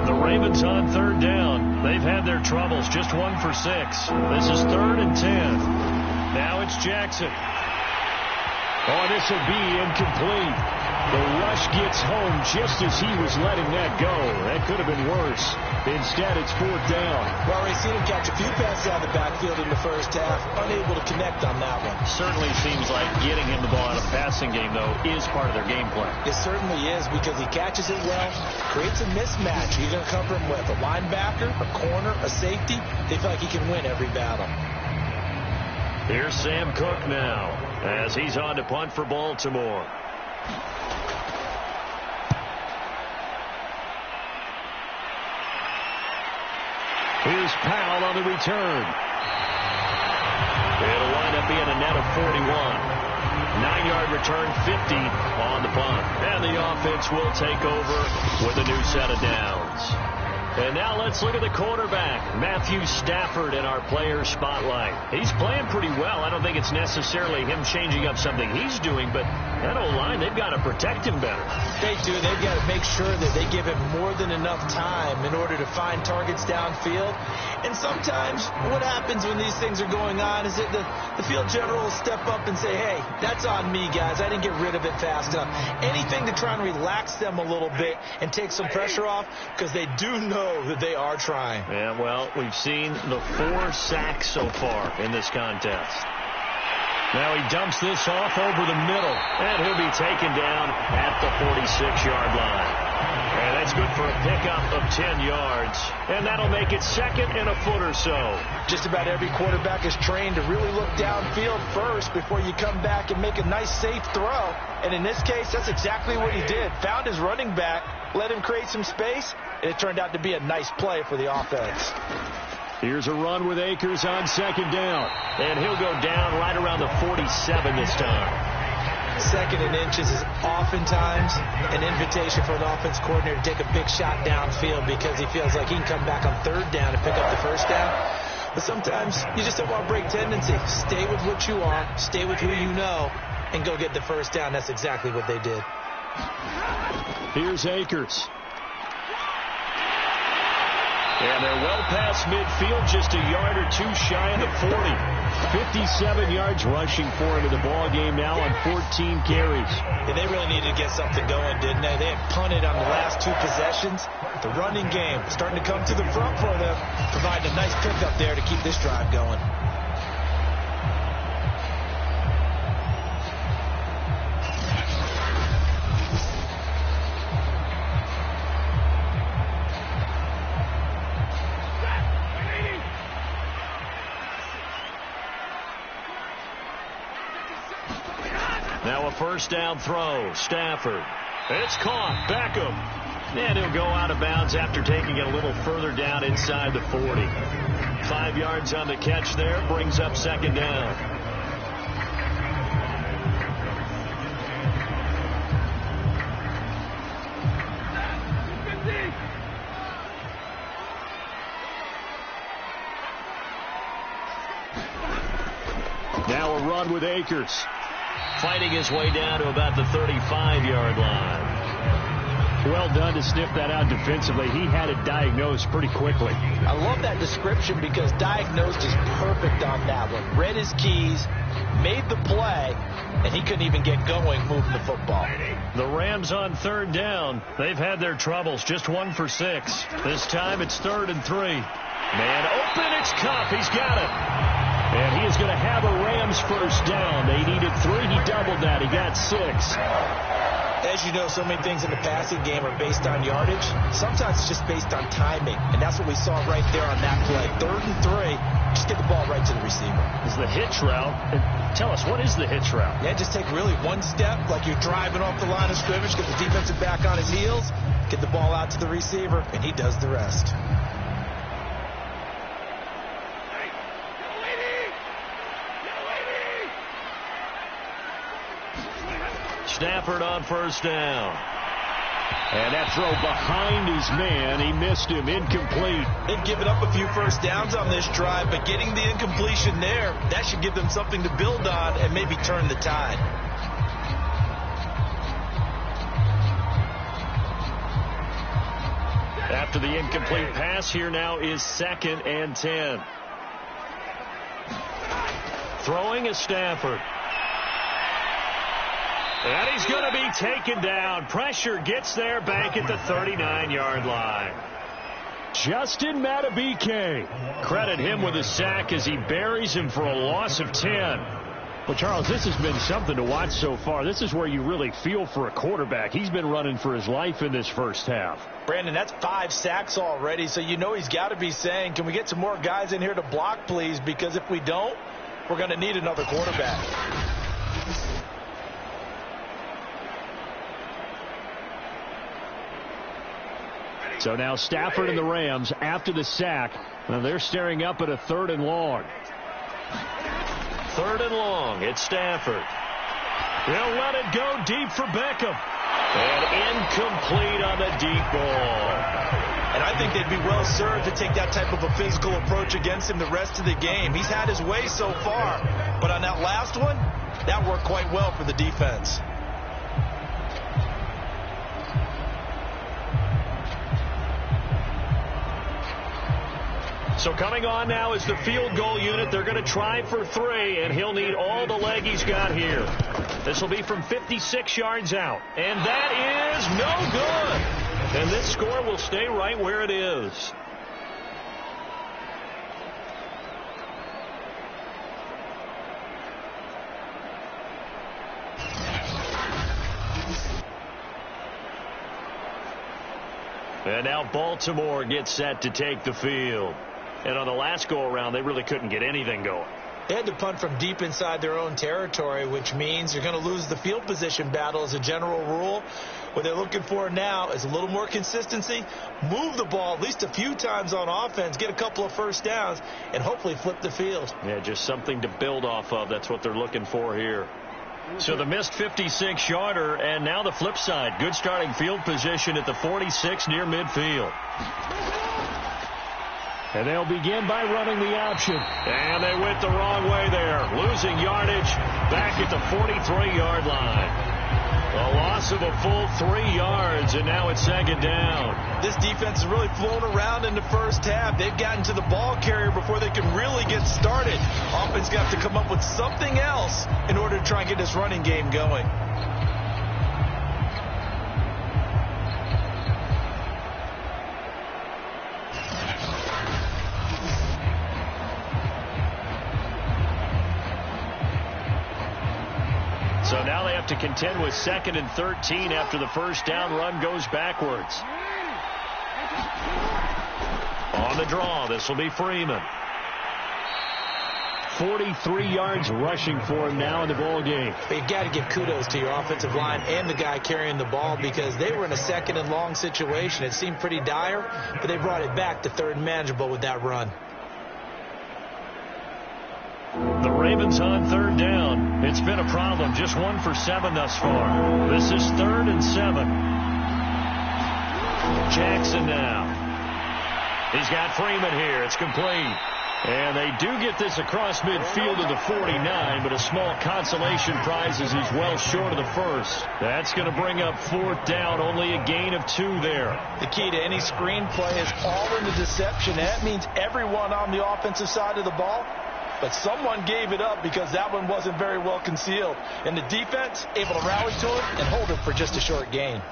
The Ravens on 3rd down. They've had their troubles. Just 1 for 6. This is 3rd and 10. Now it's Jackson. Oh, this will be incomplete. The rush gets home just as he was letting that go. That could have been worse. Instead, it's 4th down. Well, we've seen him catch a few passes out of the backfield in the first half. Unable to connect on that one. Certainly seems like getting him the ball out of the passing game, though, is part of their game plan. It certainly is because he catches it well, creates a mismatch. You're going to cover him with a linebacker, a corner, a safety. They feel like he can win every battle. Here's Sam Cook now as he's on to punt for Baltimore. Here's Powell on the return. It'll wind up being a net of 41. 9-yard return, 50 on the punt. And the offense will take over with a new set of downs. And now let's look at the quarterback, Matthew Stafford, in our player spotlight. He's playing pretty well. I don't think it's necessarily him changing up something he's doing, but that O-line, they've got to protect him better. They do. They've got to make sure that they give him more than enough time in order to find targets downfield. And sometimes what happens when these things are going on is that the field general will step up and say, hey, that's on me, guys. I didn't get rid of it fast enough. Anything to try and relax them a little bit and take some pressure off because they do know that they are trying. Yeah, well, we've seen the 4 sacks so far in this contest. Now he dumps this off over the middle, and he'll be taken down at the 46-yard line. And that's good for a pickup of 10 yards, and that'll make it 2nd and a foot or so. Just about every quarterback is trained to really look downfield first before you come back and make a nice, safe throw. And in this case, that's exactly what he did. Found his running back, let him create some space, and it turned out to be a nice play for the offense. Here's a run with Akers on 2nd down, and he'll go down right around the 47 this time. Second and inches is oftentimes an invitation for an offense coordinator to take a big shot downfield because he feels like he can come back on third down and pick up the first down. But sometimes you just don't want to break tendency. Stay with what you are, stay with who you know, and go get the first down. That's exactly what they did. Here's Akers. And they're well past midfield, just a yard or two shy of the 40. 57 yards rushing for him in the ball game now on 14 carries. Yeah, they really needed to get something going, didn't they? They had punted on the last two possessions. The running game starting to come to the front for them, providing a nice pickup there to keep this drive going. Now a first down throw. Stafford. It's caught. Beckham. And he'll go out of bounds after taking it a little further down inside the 40. 5 yards on the catch there. Brings up second down. Now a run with Akers. Fighting his way down to about the 35-yard line. Well done to sniff that out defensively. He had it diagnosed pretty quickly. I love that description because diagnosed is perfect on that one. Read his keys, made the play, and he couldn't even get going moving the football. The Rams on third down. They've had their troubles. Just 1 for 6. This time it's 3rd and 3. Man open. It's Kupp. He's got it. And he is going to have a Rams first down. They needed 3. He doubled that. He got 6. As you know, so many things in the passing game are based on yardage. Sometimes it's just based on timing. And that's what we saw right there on that play. 3rd and 3. Just get the ball right to the receiver. It's the hitch route. And tell us, what is the hitch route? Yeah, just take really one step like you're driving off the line of scrimmage, get the defensive back on his heels, get the ball out to the receiver, and he does the rest. Stafford on first down. And that throw behind his man. He missed him. Incomplete. They've given up a few first downs on this drive, but getting the incompletion there, that should give them something to build on and maybe turn the tide. After the incomplete pass, here now is 2nd and 10. Throwing is Stafford. And he's going to be taken down. Pressure gets there back at the 39-yard line. Justin Madubuike. Credit him with a sack as he buries him for a loss of 10. Well, Charles, this has been something to watch so far. This is where you really feel for a quarterback. He's been running for his life in this first half. Brandon, that's 5 sacks already, so you know he's got to be saying, can we get some more guys in here to block, please? Because if we don't, we're going to need another quarterback. So now Stafford and the Rams, after the sack, they're staring up at a 3rd and long. 3rd and long. It's Stafford. They'll let it go deep for Beckham. And incomplete on the deep ball. And I think they'd be well served to take that type of a physical approach against him the rest of the game. He's had his way so far. But on that last one, that worked quite well for the defense. So coming on now is the field goal unit. They're going to try for 3, and he'll need all the leg he's got here. This will be from 56 yards out. And that is no good. And this score will stay right where it is. And now Baltimore gets set to take the field. And on the last go-around, they really couldn't get anything going. They had to punt from deep inside their own territory, which means you're going to lose the field position battle as a general rule. What they're looking for now is a little more consistency, move the ball at least a few times on offense, get a couple of first downs, and hopefully flip the field. Yeah, just something to build off of. That's what they're looking for here. So the missed 56-yarder, and now the flip side. Good starting field position at the 46 near midfield. And they'll begin by running the option. And they went the wrong way there. Losing yardage back at the 43-yard line. A loss of a full 3 yards, and now it's second down. This defense has really flown around in the first half. They've gotten to the ball carrier before they can really get started. Offense got to come up with something else in order to try and get this running game going. So now they have to contend with 2nd and 13 after the first down run goes backwards. On the draw, this will be Freeman. 43 yards rushing for him now in the ball game. You've got to give kudos to your offensive line and the guy carrying the ball because they were in a 2nd and long situation. It seemed pretty dire, but they brought it back to 3rd and manageable with that run. The Ravens on 3rd down. It's been a problem. Just 1 for 7 thus far. This is 3rd and 7. Jackson now. He's got Freeman here. It's complete. And they do get this across midfield to the 49, but a small consolation prize as he's well short of the first. That's going to bring up 4th down. Only a gain of 2 there. The key to any screenplay is all in the deception. That means everyone on the offensive side of the ball. But someone gave it up because that one wasn't very well concealed. And the defense able to rally to it and hold it for just a short gain.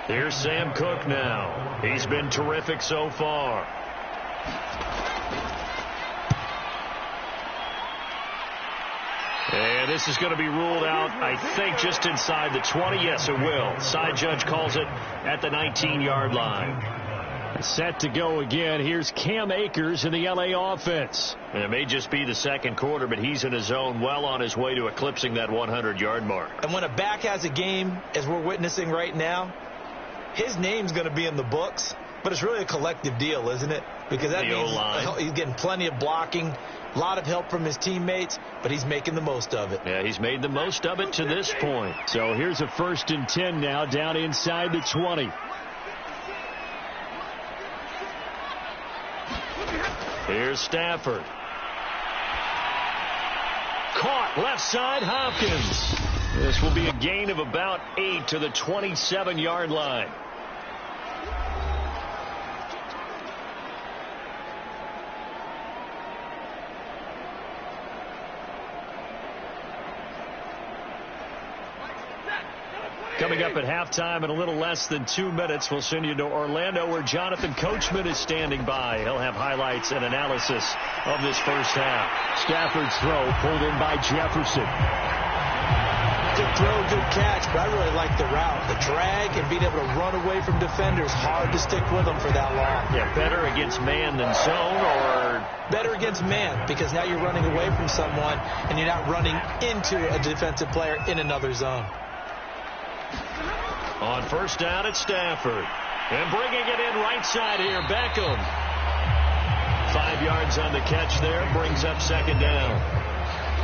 Here's Sam Cook now. He's been terrific so far. And this is going to be ruled out, I think, just inside the 20. Yes, it will. Side judge calls it at the 19-yard line. Set to go again. Here's Cam Akers in the LA offense. And it may just be the second quarter, but he's in his zone, well on his way to eclipsing that 100-yard mark. And when a back has a game, as we're witnessing right now, his name's going to be in the books. But it's really a collective deal, isn't it? Because that means he's getting plenty of blocking, a lot of help from his teammates, but he's making the most of it. Yeah, he's made the most of it to this point. So here's a 1st and 10 now down inside the 20. Here's Stafford. Caught left side, Hopkins. This will be a gain of about 8 to the 27-yard line. Coming up at halftime in a little less than 2 minutes, we'll send you to Orlando where Jonathan Coachman is standing by. He'll have highlights and analysis of this first half. Stafford's throw pulled in by Jefferson. Good throw, good catch, but I really like the route. The drag and being able to run away from defenders, hard to stick with them for that long. Yeah, better against man than zone, or better against man because now you're running away from someone and you're not running into a defensive player in another zone. On first down, it's Stafford. And bringing it in right side here, Beckham. 5 yards on the catch there, brings up second down.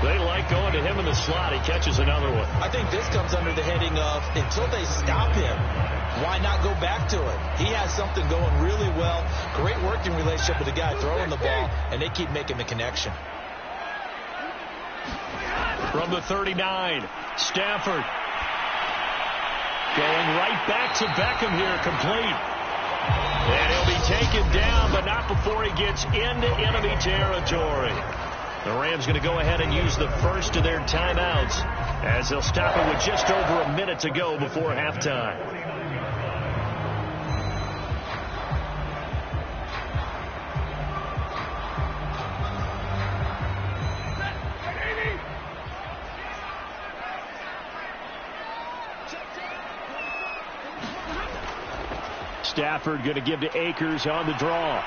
They like going to him in the slot. He catches another one. I think this comes under the heading of until they stop him, why not go back to it? He has something going really well. Great working relationship with the guy throwing the ball, and they keep making the connection. From the 39, Stafford. Going right back to Beckham here, complete. And he'll be taken down, but not before he gets into enemy territory. The Rams going to go ahead and use the first of their timeouts as they'll stop it with just over a minute to go before halftime. Stafford going to give to Akers on the draw.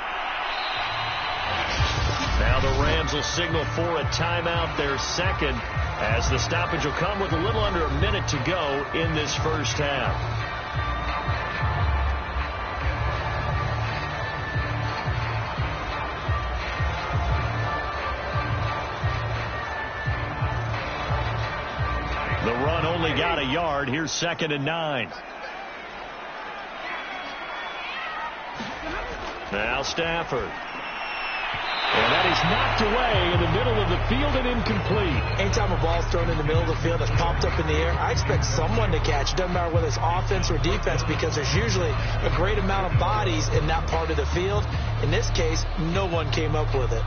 Now the Rams will signal for a timeout, their second, as the stoppage will come with a little under a minute to go in this first half. run only got a yard. Here's 2nd and 9. Now Stafford. And that is knocked away in the middle of the field and incomplete. Anytime a ball's thrown in the middle of the field that's popped up in the air, I expect someone to catch. It doesn't matter whether it's offense or defense, because there's usually a great amount of bodies in that part of the field. In this case, no one came up with it.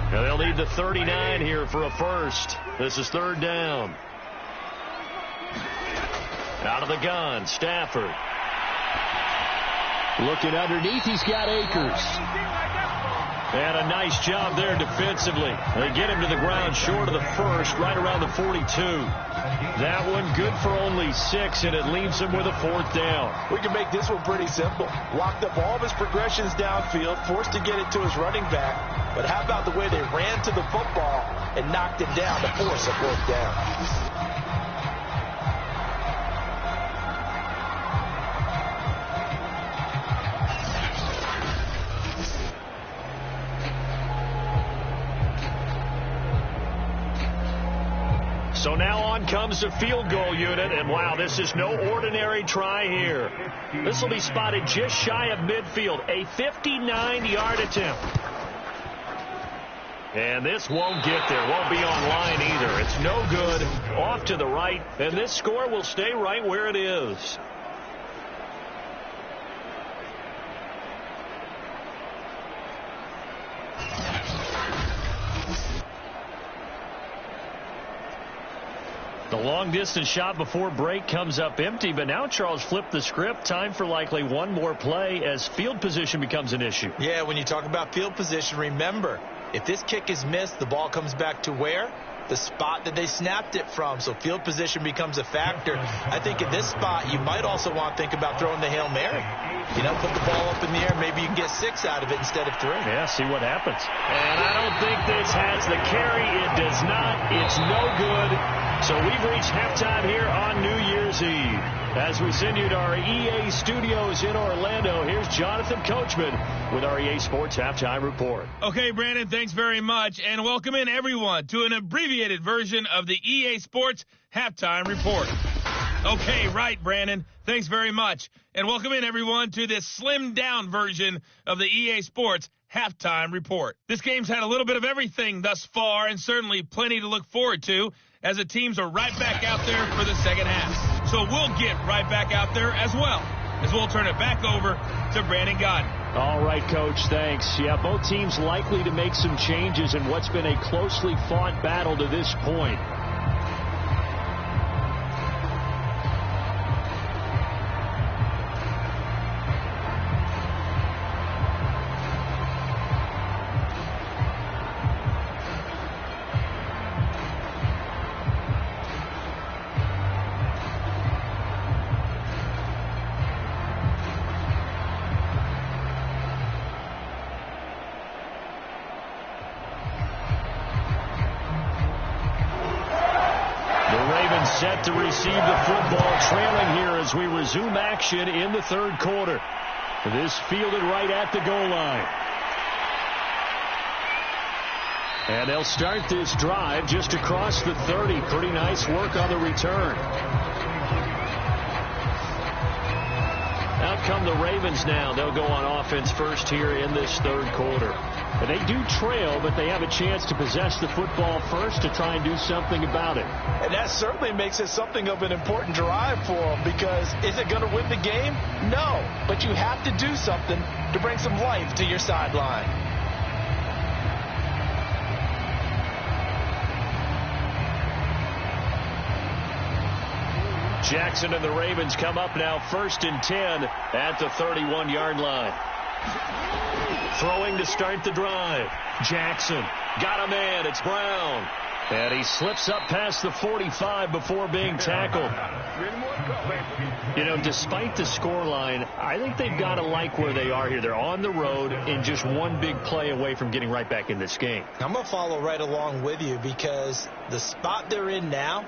Now they'll need the 39 here for a first. This is 3rd down. Out of the gun, Stafford. Looking underneath, he's got Akers. And a nice job there defensively. They get him to the ground short of the first, right around the 42. That one good for only 6, and it leaves him with a 4th down. We can make this one pretty simple. Locked up all of his progressions downfield, forced to get it to his running back. But how about the way they ran to the football and knocked him down to force a 4th down? So now on comes the field goal unit, and wow, this is no ordinary try here. This will be spotted just shy of midfield, a 59-yard attempt. And this won't get there, won't be on line either. It's no good, off to the right, and this score will stay right where it is. The long-distance shot before break comes up empty, but now Charles flipped the script. Time for likely one more play as field position becomes an issue. Yeah, when you talk about field position, remember, if this kick is missed, the ball comes back to where? The spot that they snapped it from. So field position becomes a factor. I think at this spot, you might also want to think about throwing the Hail Mary. You know, put the ball up in the air. Maybe you can get 6 out of it instead of 3. Yeah, see what happens. And I don't think this has the carry. It does not. It's no good. So we've reached halftime here on New Year's Eve. As we send you to our EA studios in Orlando, here's Jonathan Coachman with our EA Sports Halftime Report. Okay, Brandon, thanks very much. And welcome in, everyone, to an abbreviated version of the EA Sports Halftime Report. Okay, right, Brandon. Thanks very much. And welcome in, everyone, to this slimmed-down version of the EA Sports Halftime Report. This game's had a little bit of everything thus far, and certainly plenty to look forward to, as the teams are right back out there for the second half. So we'll get right back out there as well, as we'll turn it back over to Brandon Godden. All right, Coach, thanks. Yeah, both teams likely to make some changes in what's been a closely fought battle to this point. Set to receive the football, trailing here as we resume action in the third quarter. This fielded right at the goal line. And they'll start this drive just across the 30. Pretty nice work on the return. Out come the Ravens now. They'll go on offense first here in this third quarter. And they do trail, but they have a chance to possess the football first to try and do something about it. And that certainly makes it something of an important drive for them, because is it going to win the game? No, but you have to do something to bring some life to your sideline. Jackson and the Ravens come up now 1st and 10 at the 31-yard line. Throwing to start the drive. Jackson got a man. It's Brown. And he slips up past the 45 before being tackled. You know, despite the scoreline, I think they've got to like where they are here. They're on the road and just one big play away from getting right back in this game. I'm going to follow right along with you, because the spot they're in now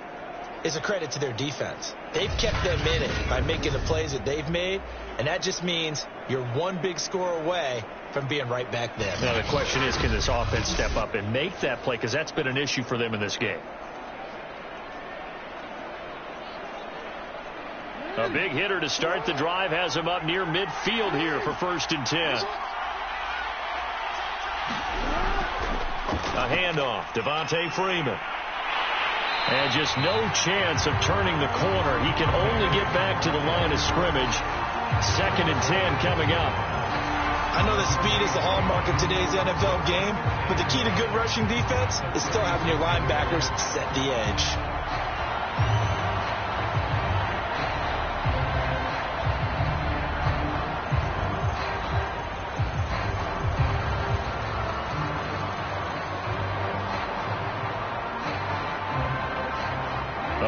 is a credit to their defense. They've kept them in it by making the plays that they've made, and that just means you're one big score away from being right back there. Now the question is, can this offense step up and make that play, because that's been an issue for them in this game. A big hitter to start the drive has him up near midfield here for 1st and 10. A handoff, Devontae Freeman. And just no chance of turning the corner. He can only get back to the line of scrimmage. 2nd and 10 coming up. I know that speed is the hallmark of today's NFL game, but the key to good rushing defense is still having your linebackers set the edge.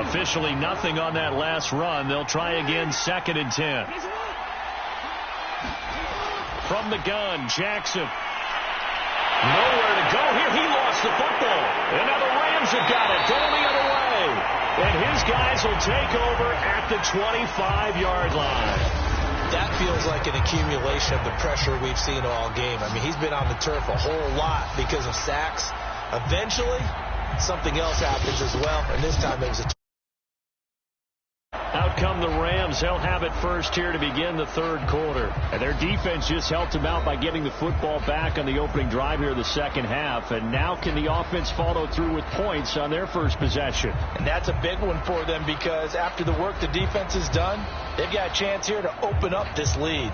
Officially nothing on that last run. They'll try again, 2nd and 10. From the gun, Jackson. Nowhere to go here. He lost the football. And now the Rams have got it. Going the other way. And his guys will take over at the 25-yard line. That feels like an accumulation of the pressure we've seen all game. I mean, he's been on the turf a whole lot because of sacks. Eventually, something else happens as well. And this time it was a Out come the Rams. They'll have it first here to begin the 3rd quarter. And their defense just helped them out by getting the football back on the opening drive here in the 2nd half. And now can the offense follow through with points on their first possession? And that's a big one for them because after the work the defense has done, they've got a chance here to open up this lead.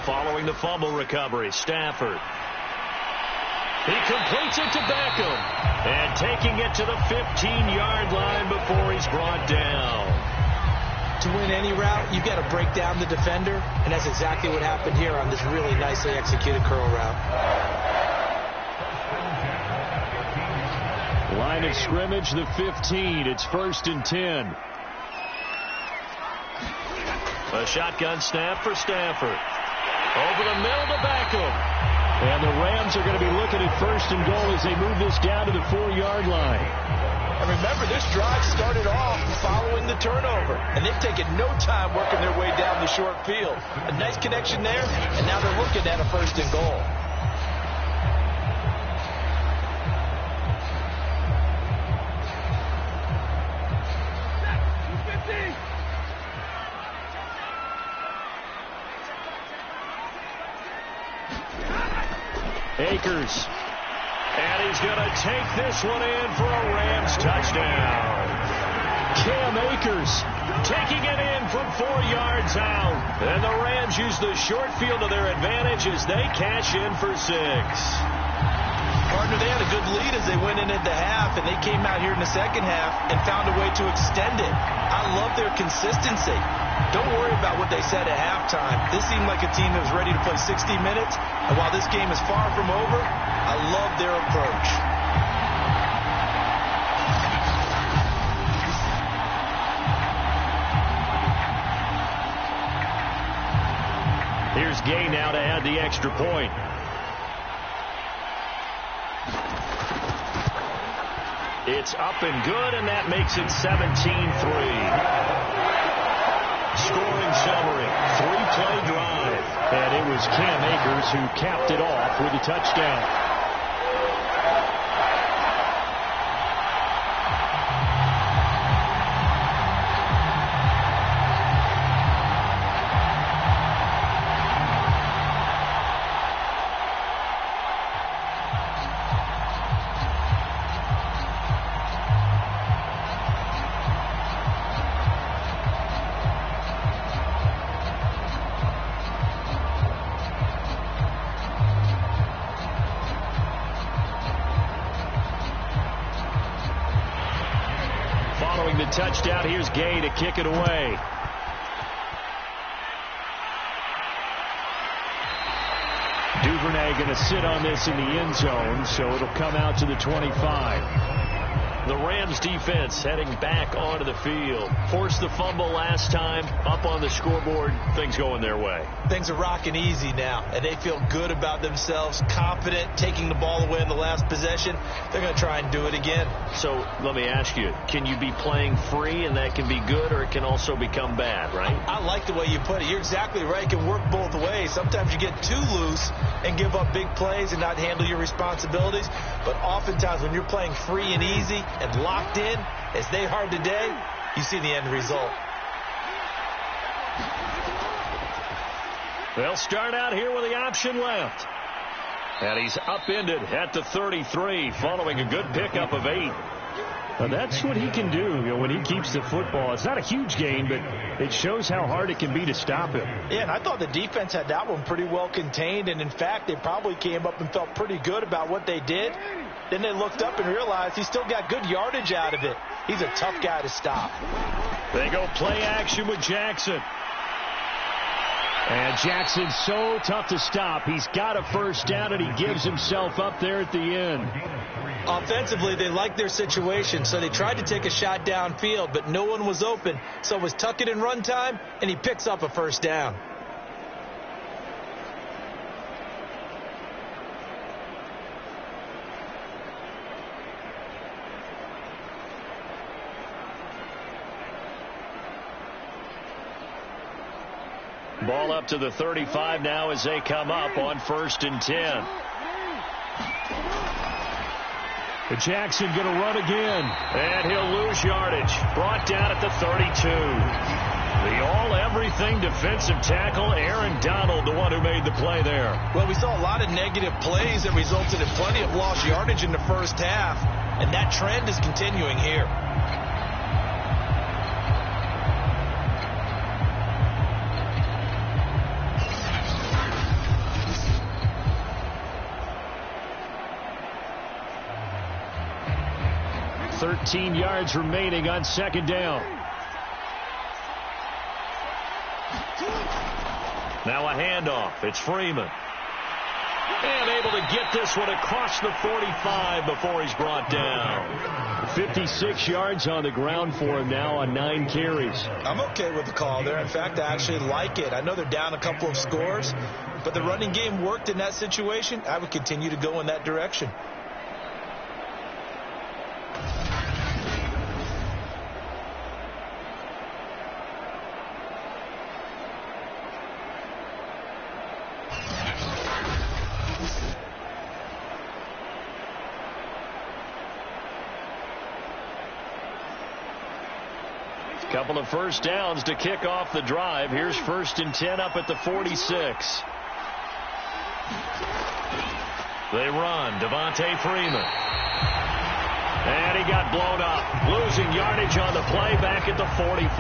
Following the fumble recovery, Stafford. He completes it to Beckham. And taking it to the 15-yard line before he's brought down. To win any route, you've got to break down the defender, and that's exactly what happened here on this really nicely executed curl route. Line of scrimmage, the 15. It's 1st and 10. A shotgun snap for Stafford. Over the middle to Beckham. And the Rams are going to be looking at 1st and goal as they move this down to the 4-yard line. And remember, this drive started off following the turnover. And they've taken no time working their way down the short field. A nice connection there, and now they're looking at a 1st and goal. Akers. And he's going to take this one in for a Rams touchdown. Cam Akers taking it in from 4 yards out. And the Rams use the short field to their advantage as they cash in for 6. Partner, they had a good lead as they went in at the half, and they came out here in the 2nd half and found a way to extend it. I love their consistency. Don't worry about what they said at halftime. This seemed like a team that was ready to play 60 minutes, and while this game is far from over, I love their approach. Here's Gay now to add the extra point. It's up and good, and that makes it 17-3. Scoring summary, 3-play drive. And it was Cam Akers who capped it off with a touchdown. The touchdown. Here's Gay to kick it away. Duvernay going to sit on this in the end zone, so it'll come out to the 25. The Rams defense heading back onto the field. Forced the fumble last time. Up on the scoreboard. Things going their way. Things are rocking easy now, and they feel good about themselves, confident, taking the ball away in the last possession. They're going to try and do it again. So let me ask you, can you be playing free and that can be good, or it can also become bad, right? I like the way you put it. You're exactly right. It can work both ways. Sometimes you get too loose and give up big plays and not handle your responsibilities. But oftentimes when you're playing free and easy and locked in, as they are today, you see the end result. They'll start out here with the option left. And he's upended at the 33 following a good pickup of 8. That's what he can do, when he keeps the football. It's not a huge gain, but it shows how hard it can be to stop him. Yeah, and I thought the defense had that one pretty well contained, and in fact, they probably came up and felt pretty good about what they did. Then they looked up and realized he still got good yardage out of it. He's a tough guy to stop. They go play action with Jackson. And Jackson's so tough to stop. He's got a first down, and he gives himself up there at the end. Offensively, they liked their situation, so they tried to take a shot downfield, but no one was open. So it was tuck it in run time, and he picks up a first down. Ball up to the 35 now as they come up on 1st and 10. Jackson going to run again. And he'll lose yardage. Brought down at the 32. The all-everything defensive tackle, Aaron Donald, the one who made the play there. Well, we saw a lot of negative plays that resulted in plenty of lost yardage in the first half, and that trend is continuing here. $13 yards remaining on 2nd down. Now a handoff. It's Freeman. And able to get this one across the 45 before he's brought down. 56 yards on the ground for him now on 9 carries. I'm okay with the call there. In fact, I actually like it. I know they're down a couple of scores, but the running game worked in that situation. I would continue to go in that direction. Couple of first downs to kick off the drive. Here's 1st and 10 up at the 46. They run. Devontae Freeman. And he got blown up. Losing yardage on the play back at the 44.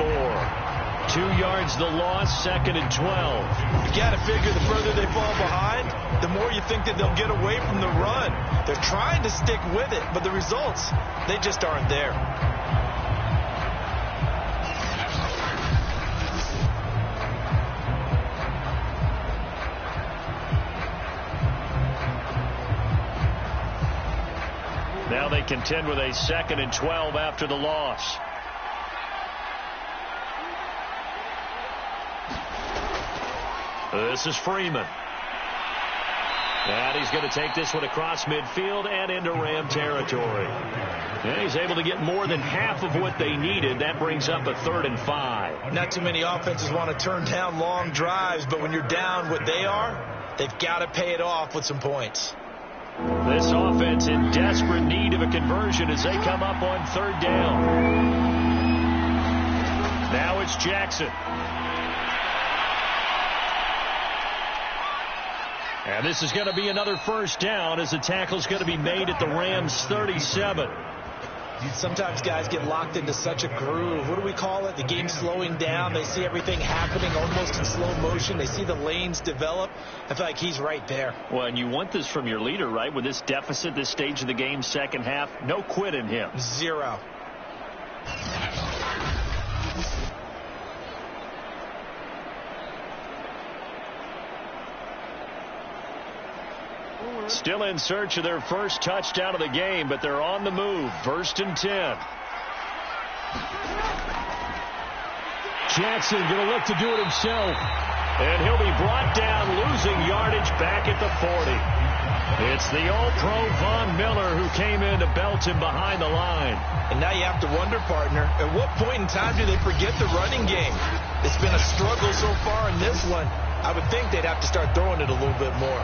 2 yards the loss, 2nd and 12. You got to figure the further they fall behind, the more you think that they'll get away from the run. They're trying to stick with it, but the results, they just aren't there. Now they contend with a 2nd and 12 after the loss. This is Freeman. And he's going to take this one across midfield and into Ram territory. And he's able to get more than half of what they needed. That brings up a 3rd and 5. Not too many offenses want to turn down long drives, but when you're down what they are, they've got to pay it off with some points. This offense in desperate need of a conversion as they come up on 3rd down. Now it's Jackson. And this is going to be another first down as the tackle's going to be made at the Rams 37. Sometimes guys get locked into such a groove. What do we call it? The game's slowing down. They see everything happening almost in slow motion. They see the lanes develop. I feel like he's right there. Well, and you want this from your leader, right? With this deficit, this stage of the game, second half, no quit in him. 0. Still in search of their first touchdown of the game, but they're on the move. 1st and 10. Jackson going to look to do it himself. And he'll be brought down, losing yardage back at the 40. It's the All-Pro Von Miller who came in to belt him behind the line. And now you have to wonder, partner, at what point in time do they forget the running game? It's been a struggle so far in this one. I would think they'd have to start throwing it a little bit more.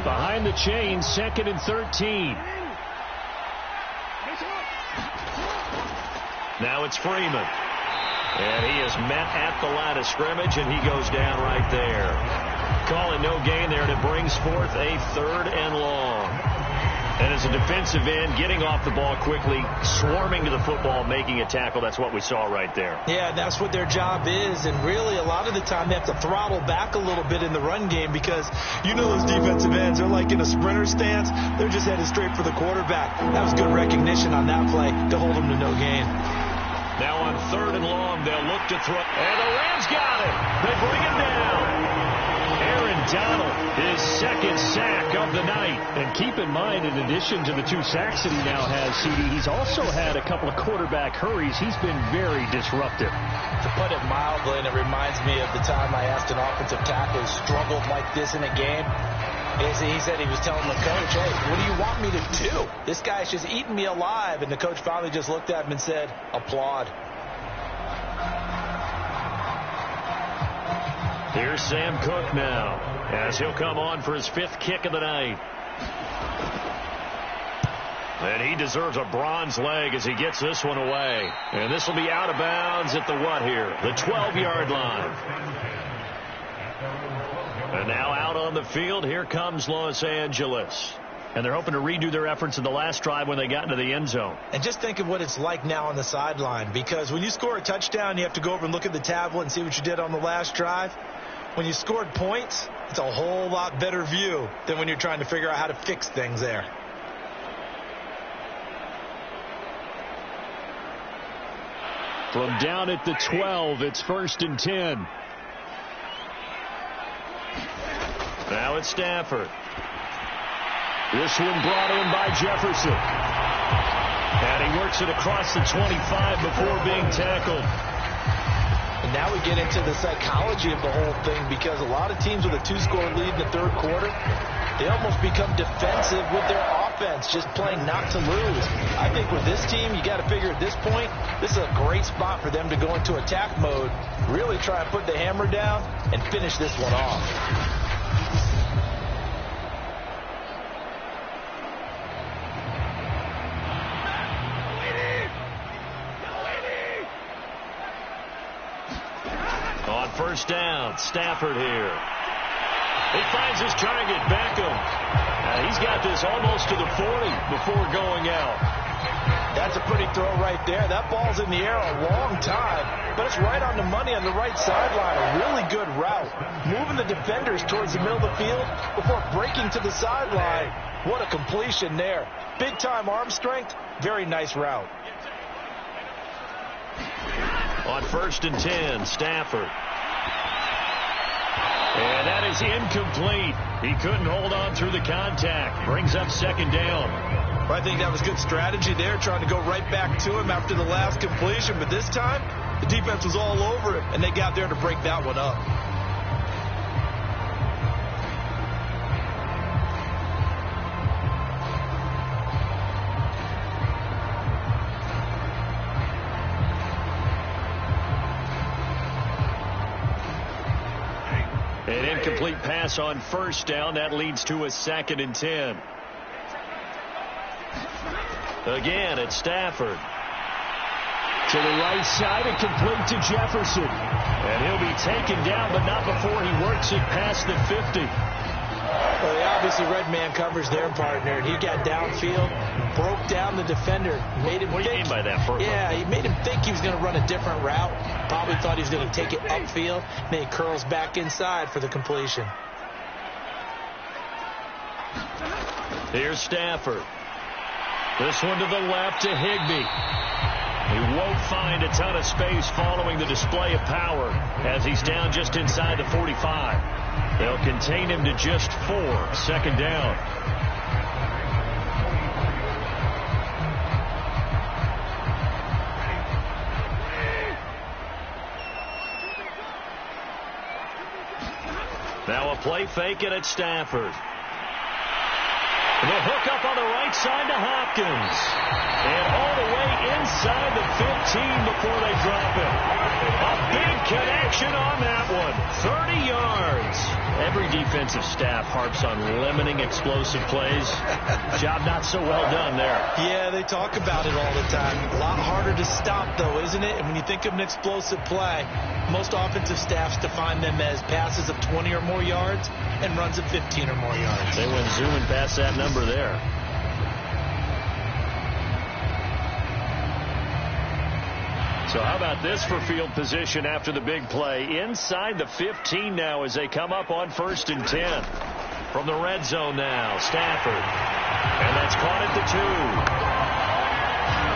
Behind the chain, 2nd and 13. Now it's Freeman. And he is met at the line of scrimmage, and he goes down right there. Calling no gain there, and it brings forth a 3rd and long. And as a defensive end, getting off the ball quickly, swarming to the football, making a tackle, that's what we saw right there. Yeah, that's what their job is, and really a lot of the time they have to throttle back a little bit in the run game because you know those defensive ends are like in a sprinter stance. They're just headed straight for the quarterback. That was good recognition on that play to hold them to no gain. Now on 3rd and long, they'll look to throw. And the Rams got it. They bring him down. Aaron Donald, his 2nd sack of the night. And keep in mind, in addition to the 2 sacks that he now has, CD, he's also had a couple of quarterback hurries. He's been very disruptive. To put it mildly, and it reminds me of the time I asked an offensive tackle who struggled like this in a game. He said he was telling the coach, hey, what do you want me to do? This guy's just eating me alive. And the coach finally just looked at him and said, applaud. Here's Sam Cook now, as he'll come on for his 5th kick of the night. And he deserves a bronze leg as he gets this one away. And this will be out of bounds at the what here? The 12-yard line. And now out on the field, here comes Los Angeles. And they're hoping to redo their efforts in the last drive when they got into the end zone. And just think of what it's like now on the sideline, because when you score a touchdown, you have to go over and look at the tablet and see what you did on the last drive. When you scored points, it's a whole lot better view than when you're trying to figure out how to fix things there. From down at the 12, it's 1st and 10. Now it's Stafford. This one brought in by Jefferson. And he works it across the 25 before being tackled. And now we get into the psychology of the whole thing, because a lot of teams with a 2-score lead in the 3rd quarter, they almost become defensive with their offense, just playing not to lose. I think with this team, you got to figure at this point, this is a great spot for them to go into attack mode, really try and put the hammer down and finish this one off. On 1st down, Stafford here. He finds his target, Beckham. He's got this almost to the 40 before going out. That's a pretty throw right there. That ball's in the air a long time, but it's right on the money on the right sideline. A really good route. Moving the defenders towards the middle of the field before breaking to the sideline. What a completion there. Big-time arm strength. Very nice route. On 1st and 10, Stafford. And that is incomplete. He couldn't hold on through the contact. Brings up 2nd down. I think that was good strategy there, trying to go right back to him after the last completion. But this time, the defense was all over it, and they got there to break that one up. An incomplete pass on 1st down. That leads to a 2nd and 10. Again, it's Stafford. To the right side and complete to Jefferson. And he'll be taken down, but not before he works it past the 50. Well, they obviously read man coverage their partner. He got downfield, broke down the defender, made him What do you mean by that? Yeah, he made him think he was going to run a different route. Probably thought he was going to take it upfield. Then he curls back inside for the completion. Here's Stafford. This one to the left to Higbee. He won't find a ton of space following the display of power as he's down just inside the 45. They'll contain him to just 4. Second down. Now a play fake it at Stafford. The hook up on the right side to Hopkins. And all the way inside the 15 before they drop it. A big connection on that one. 30 yards. Every defensive staff harps on limiting explosive plays. Job not so well done there. Yeah, they talk about it all the time. A lot harder to stop, though, isn't it? And when you think of an explosive play, most offensive staffs define them as passes of 20 or more yards and runs of 15 or more yards. They went zooming past that number there. So how about this for field position after the big play? Inside the 15 now as they come up on 1st and 10. From the red zone now, Stafford. And that's caught at the 2.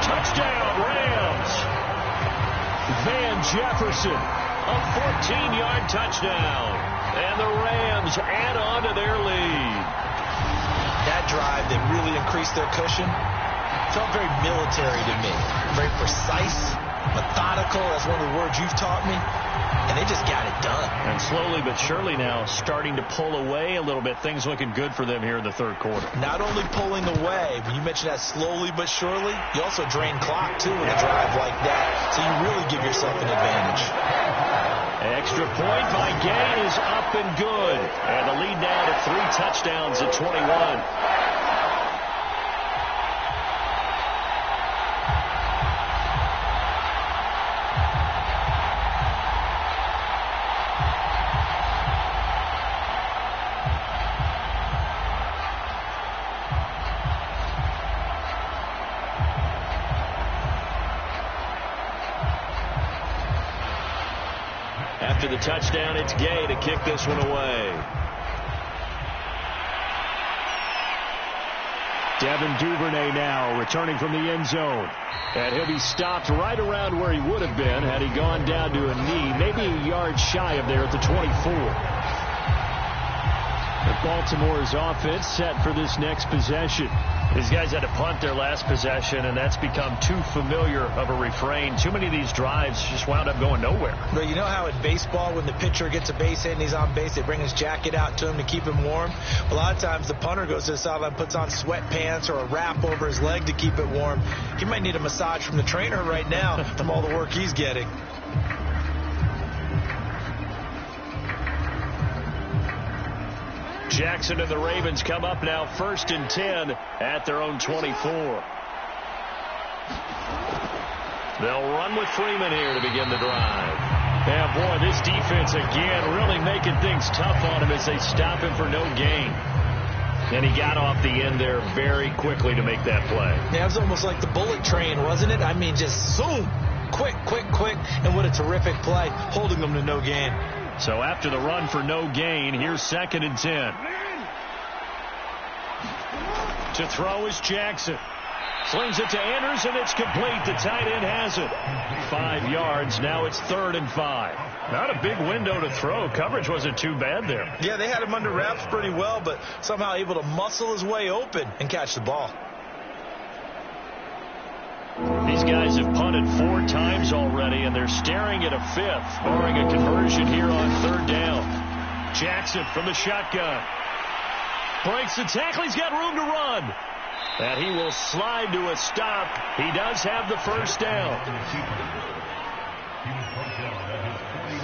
Touchdown, Rams. Van Jefferson, a 14-yard touchdown. And the Rams add on to their lead. That drive that really increased their cushion felt very military to me. Very precise, methodical. That's one of the words you've taught me. And they just got it done. And slowly but surely now starting to pull away a little bit. Things looking good for them here in the third quarter. Not only pulling away, when you mention that slowly but surely, you also drain clock, too, in a drive like that. So you really give yourself an advantage. Extra point by Gay is up and good. And the lead now to 3 touchdowns at 21. After the touchdown, it's Gay to kick this one away. Devin Duvernay now returning from the end zone. And he'll be stopped right around where he would have been had he gone down to a knee, maybe a yard shy of there at the 24. But Baltimore's offense set for this next possession. These guys had to punt their last possession, and that's become too familiar of a refrain. Too many of these drives just wound up going nowhere. But you know how in baseball, when the pitcher gets a base hit and he's on base, they bring his jacket out to him to keep him warm? A lot of times the punter goes to the sideline, puts on sweatpants or a wrap over his leg to keep it warm. He might need a massage from the trainer right now from all the work he's getting. Jackson and the Ravens come up now 1st and 10 at their own 24. They'll run with Freeman here to begin the drive. Yeah, boy, this defense again really making things tough on him as they stop him for no gain. And he got off the end there very quickly to make that play. Yeah, it was almost like the bullet train, wasn't it? I mean, just zoom. Quick, quick, quick. And what a terrific play, holding them to no gain. So after the run for no gain, here's 2nd and 10. To throw is Jackson. Slings it to Anders, and it's complete. The tight end has it. 5 yards. Now it's 3rd and 5. Not a big window to throw. Coverage wasn't too bad there. Yeah, they had him under wraps pretty well, but somehow able to muscle his way open and catch the ball. These guys have punted 4 times already, and they're staring at a 5th, barring a conversion here on 3rd down. Jackson from the shotgun. Breaks the tackle. He's got room to run. And he will slide to a stop. He does have the 1st down.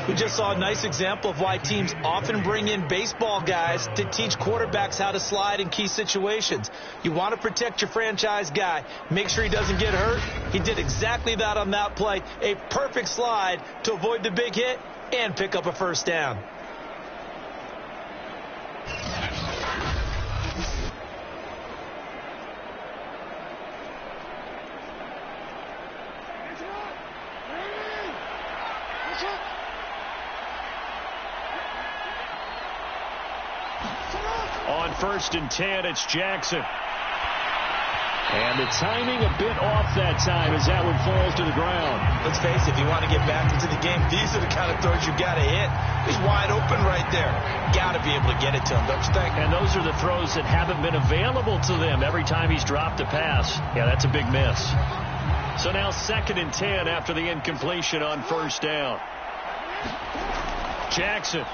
We just saw a nice example of why teams often bring in baseball guys to teach quarterbacks how to slide in key situations. You want to protect your franchise guy. Make sure he doesn't get hurt. He did exactly that on that play. A perfect slide to avoid the big hit and pick up a 1st down. On 1st and 10, it's Jackson. And the timing a bit off that time as that one falls to the ground. Let's face it, if you want to get back into the game, these are the kind of throws you got to hit. He's wide open right there. Got to be able to get it to him, don't you think? And those are the throws that haven't been available to them every time he's dropped a pass. Yeah, that's a big miss. So now 2nd and 10 after the incompletion on 1st down. Jackson.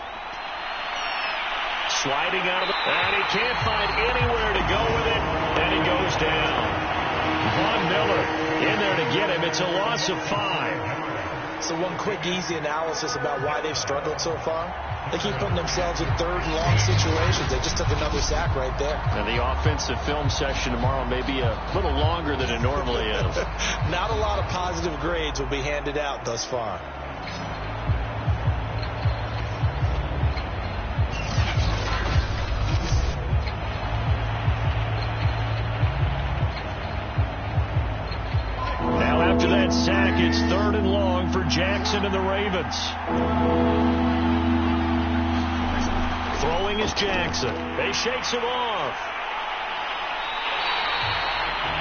Sliding out of the... And he can't find anywhere to go with it. And he goes down. Von Miller in there to get him. It's a loss of 5. So one quick, easy analysis about why they've struggled so far. They keep putting themselves in 3rd and long situations. They just took another sack right there. And the offensive film session tomorrow may be a little longer than it normally is. Not a lot of positive grades will be handed out thus far. Now after that sack, it's 3rd and long for Jackson and the Ravens. Throwing is Jackson. They shakes him off.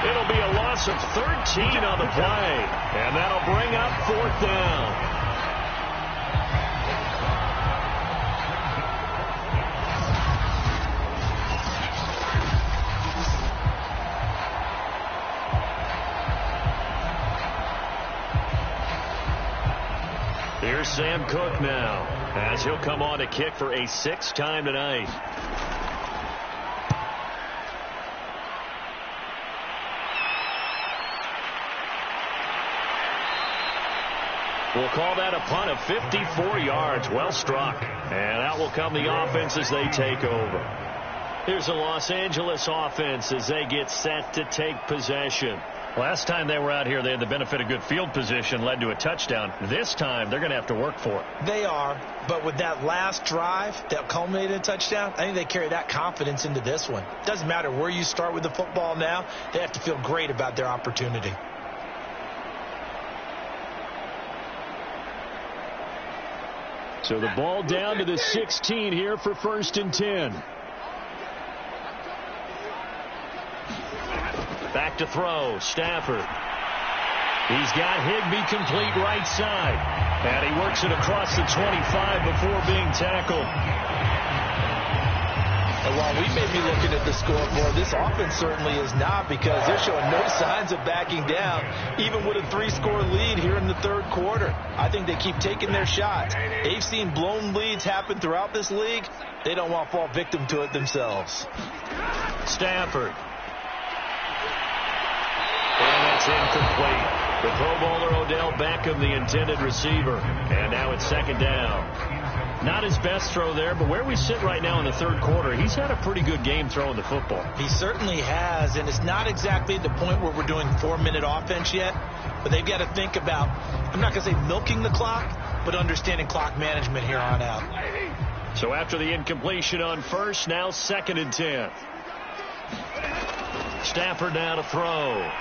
It'll be a loss of 13 on the play. And that'll bring up 4th down. Here's Sam Cook now, as he'll come on to kick for a 6th time tonight. We'll call that a punt of 54 yards. Well struck. And out will come the offense as they take over. Here's the Los Angeles offense as they get set to take possession. Last time they were out here, they had the benefit of good field position, led to a touchdown. This time, they're going to have to work for it. They are, but with that last drive that culminated in a touchdown, I think they carry that confidence into this one. Doesn't matter where you start with the football now, they have to feel great about their opportunity. So the ball down to the 16 here for 1st and 10. Back to throw, Stafford. He's got Higbee complete right side. And he works it across the 25 before being tackled. And while we may be looking at the scoreboard, this offense certainly is not, because they're showing no signs of backing down, even with a 3-score lead here in the 3rd quarter. I think they keep taking their shots. They've seen blown leads happen throughout this league. They don't want to fall victim to it themselves. Stafford. And that's incomplete. The Pro Bowler Odell Beckham, the intended receiver. And now it's 2nd down. Not his best throw there, but where we sit right now in the 3rd quarter, he's had a pretty good game throwing the football. He certainly has, and it's not exactly at the point where we're doing 4-minute offense yet, but they've got to think about, I'm not going to say milking the clock, but understanding clock management here on out. So after the incompletion on 1st, now 2nd and 10. Stafford now to throw.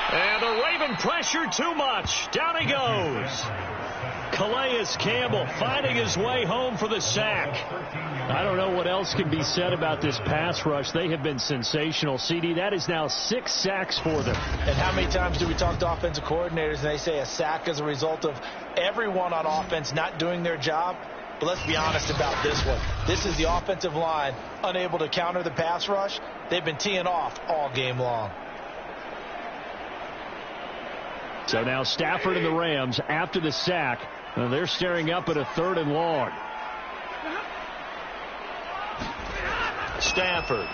And the Raven pressure too much. Down he goes. Calais Campbell finding his way home for the sack. I don't know what else can be said about this pass rush. They have been sensational. CD, that is now 6 sacks for them. And how many times do we talk to offensive coordinators and they say a sack is a result of everyone on offense not doing their job? But let's be honest about this one. This is the offensive line unable to counter the pass rush. They've been teeing off all game long. So now Stafford and the Rams, after the sack, they're staring up at a 3rd and long. Stafford.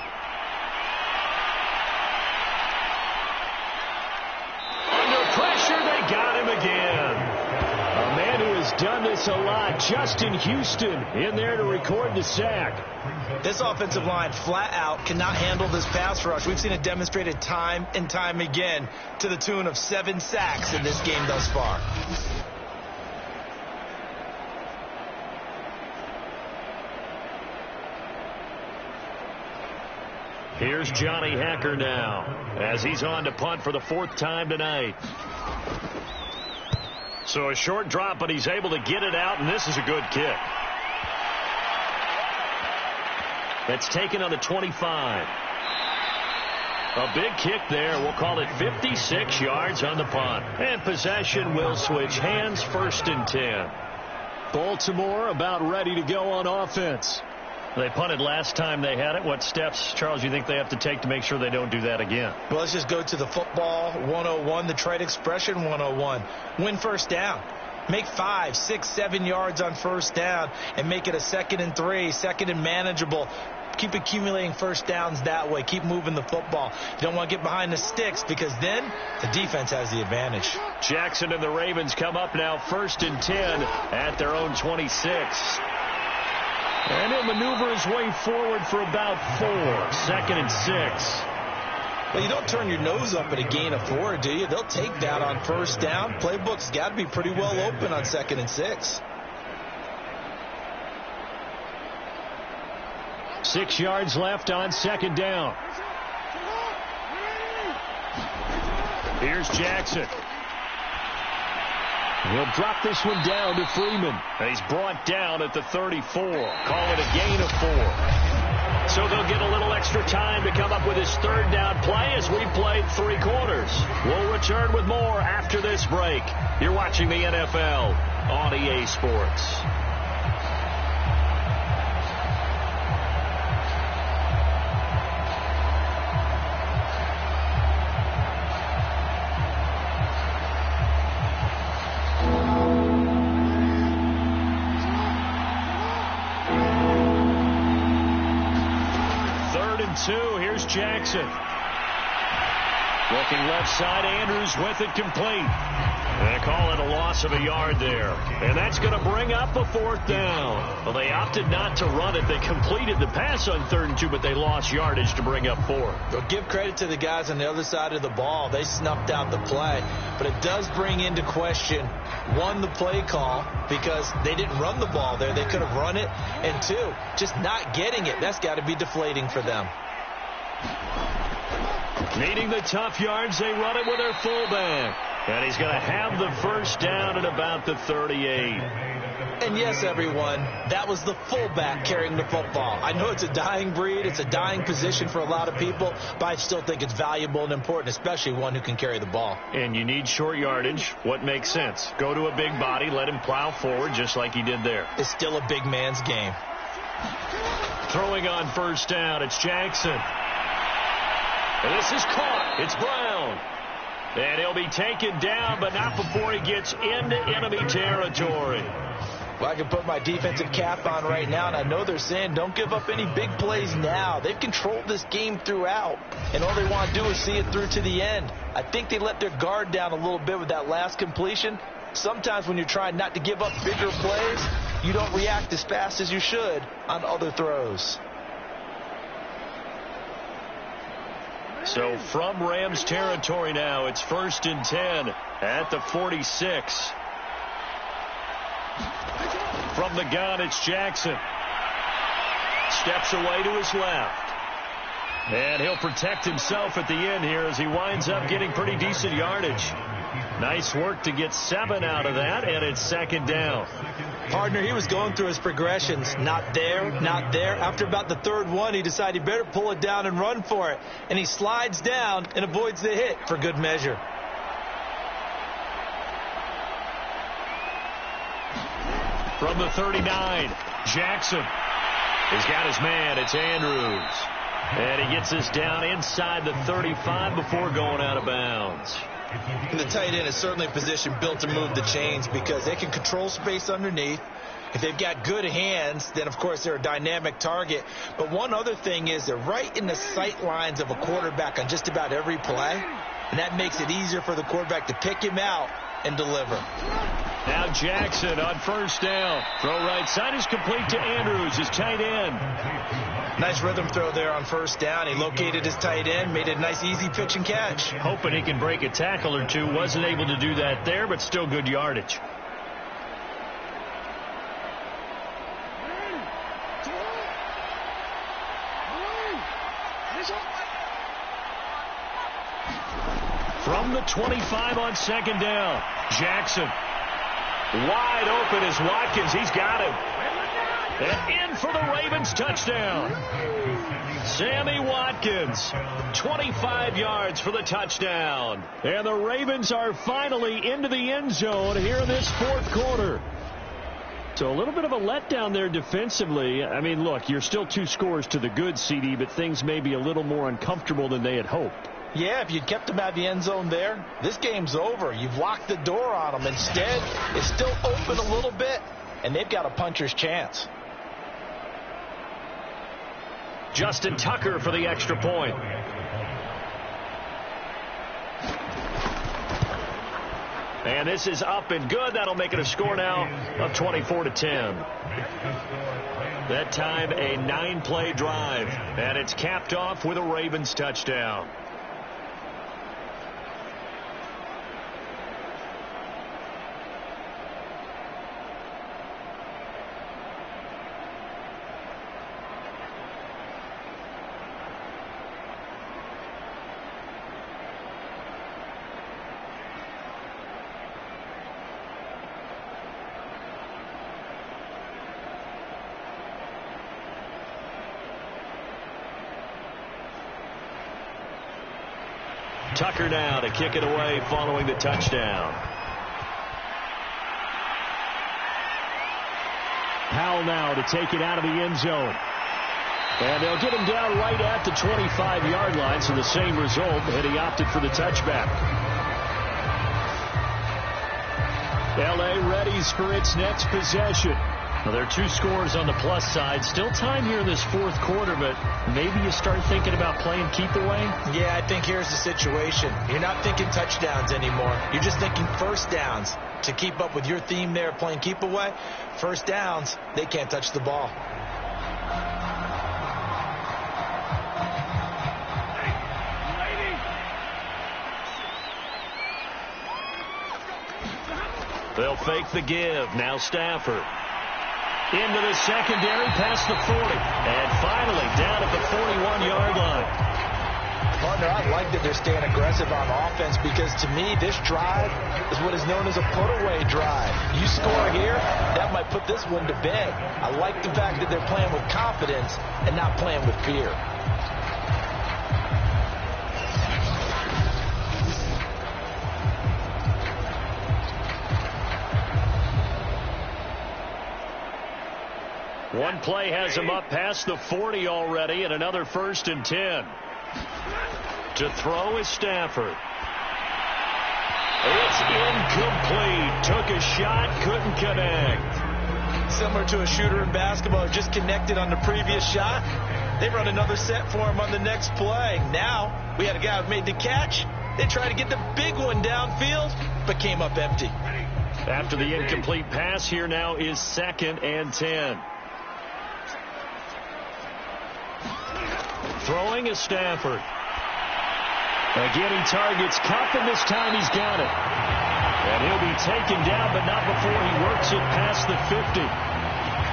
Under pressure, they got him again. A man who has done this a lot, Justin Houston, in there to record the sack. This offensive line flat out cannot handle this pass rush. We've seen it demonstrated time and time again to the tune of 7 sacks in this game thus far. Here's Johnny Hacker now as he's on to punt for the 4th time tonight. So a short drop, but he's able to get it out, and this is a good kick. That's taken on the 25. A big kick there. We'll call it 56 yards on the punt. And possession will switch hands, 1st and 10. Baltimore about ready to go on offense. They punted last time they had it. What steps, Charles, you think they have to take to make sure they don't do that again? Well, let's just go to the football 101, the trade expression 101. Win 1st down. Make 5, 6, 7 yards on 1st down and make it a 2nd and 3, 2nd and manageable. Keep accumulating 1st downs that way. Keep moving the football. You don't want to get behind the sticks because then the defense has the advantage. Jackson and the Ravens come up now 1st and 10 at their own 26. And he'll maneuver his way forward for about 4. 2nd and 6. Well, you don't turn your nose up at a gain of 4, do you? They'll take that on 1st down. Playbook's got to be pretty well open on 2nd and 6. 6 yards left on 2nd down. Here's Jackson. He'll drop this one down to Freeman. He's brought down at the 34. Call it a gain of 4. So they'll get a little extra time to come up with his 3rd down play as we played 3 quarters. We'll return with more after this break. You're watching the NFL on EA Sports. Here's Jackson. Looking left side, Andrews with it complete. They call it a loss of a yard there. And that's going to bring up a 4th down. Well, they opted not to run it. They completed the pass on 3rd and 2, but they lost yardage to bring up 4. Well, give credit to the guys on the other side of the ball. They snuffed out the play. But it does bring into question, 1, the play call, because they didn't run the ball there. They could have run it. And 2, just not getting it. That's got to be deflating for them. Needing the tough yards, they run it with their fullback. And he's going to have the 1st down at about the 38. And yes, everyone, that was the fullback carrying the football. I know it's a dying breed. It's a dying position for a lot of people, but I still think it's valuable and important, especially one who can carry the ball. And you need short yardage. What makes sense? Go to a big body, let him plow forward just like he did there. It's still a big man's game. Throwing on 1st down, it's Jackson. And this is caught. It's Brown. And he'll be taken down, but not before he gets into enemy territory. Well, I can put my defensive cap on right now, and I know they're saying don't give up any big plays now. They've controlled this game throughout, and all they want to do is see it through to the end. I think they let their guard down a little bit with that last completion. Sometimes when you're trying not to give up bigger plays, you don't react as fast as you should on other throws. So from Rams territory now, it's 1st and 10 at the 46. From the gun, it's Jackson. Steps away to his left. And he'll protect himself at the end here as he winds up getting pretty decent yardage. Nice work to get 7 out of that, and it's 2nd down. Partner, he was going through his progressions. Not there, not there. After about the 3rd one, he decided he better pull it down and run for it. And he slides down and avoids the hit for good measure. From the 39, Jackson. He's got his man. It's Andrews. And he gets this down inside the 35 before going out of bounds. And the tight end is certainly a position built to move the chains because they can control space underneath. If they've got good hands, then, of course, they're a dynamic target. But one other thing is they're right in the sight lines of a quarterback on just about every play. And that makes it easier for the quarterback to pick him out and deliver. Now Jackson on 1st down. Throw right side is complete to Andrews, his tight end. Nice rhythm throw there on 1st down. He located his tight end, made a nice easy pitch and catch. Hoping he can break a tackle or two. Wasn't able to do that there, but still good yardage. From the 25 on 2nd down, Jackson. Wide open is Watkins. He's got him. And in for the Ravens touchdown. Sammy Watkins, 25 yards for the touchdown. And the Ravens are finally into the end zone here in this fourth quarter. So a little bit of a letdown there defensively. I mean, look, you're still 2 scores to the good, CD, but things may be a little more uncomfortable than they had hoped. Yeah, if you'd kept them out of the end zone there, this game's over. You've locked the door on them. Instead, it's still open a little bit, and they've got a puncher's chance. Justin Tucker for the extra point. And this is up and good. That'll make it a score now of 24-10. That time a 9-play drive, and it's capped off with a Ravens touchdown. Tucker now to kick it away following the touchdown. Powell now to take it out of the end zone. And they'll get him down right at the 25-yard line, so the same result, and he opted for the touchback. L.A. readies for its next possession. Well, there are 2 scores on the plus side. Still time here in this fourth quarter, but maybe you start thinking about playing keep away? Yeah, I think here's the situation. You're not thinking touchdowns anymore. You're just thinking first downs. To keep up with your theme there, playing keep away, first downs, they can't touch the ball. They'll fake the give. Now Stafford. Into the secondary, past the 40. And finally down at the 41-yard line. Partner, I like that they're staying aggressive on offense because to me, this drive is what is known as a put-away drive. You score here, that might put this one to bed. I like the fact that they're playing with confidence and not playing with fear. One play has him up past the 40 already, and another 1st and 10. To throw is Stafford. It's incomplete. Took a shot, couldn't connect. Similar to a shooter in basketball, just connected on the previous shot. They run another set for him on the next play. Now, we had a guy who made the catch. They tried to get the big one downfield, but came up empty. After the incomplete pass, here now is 2nd and 10. Throwing is Stafford. Again, he targets Kupp, and this time he's got it. And he'll be taken down, but not before he works it past the 50.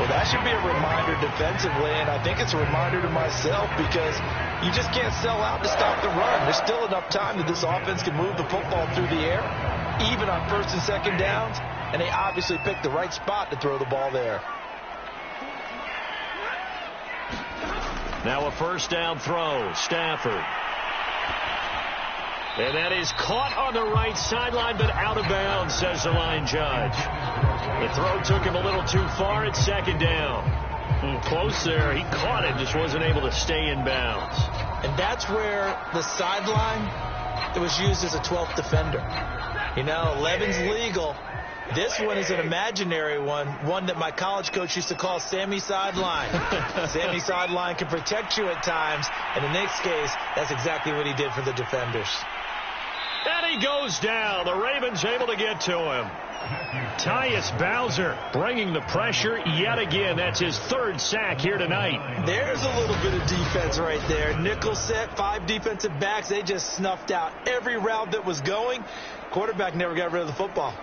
Well, that should be a reminder defensively, and I think it's a reminder to myself because you just can't sell out to stop the run. There's still enough time that this offense can move the football through the air, even on 1st and 2nd downs, and they obviously picked the right spot to throw the ball there. Now a 1st down throw. Stafford. And that is caught on the right sideline, but out of bounds, says the line judge. The throw took him a little too far. It's 2nd down. Close there. He caught it, just wasn't able to stay in bounds. And that's where the sideline, it was used as a 12th defender. You know, 11's legal. This one is an imaginary one that my college coach used to call Sammy Sideline. Sammy Sideline can protect you at times, and in this case, that's exactly what he did for the defenders. And he goes down. The Ravens able to get to him. Tyus Bowser bringing the pressure yet again. That's his 3rd sack here tonight. There's a little bit of defense right there. Nickel set, 5 defensive backs. They just snuffed out every route that was going. Quarterback never got rid of the football.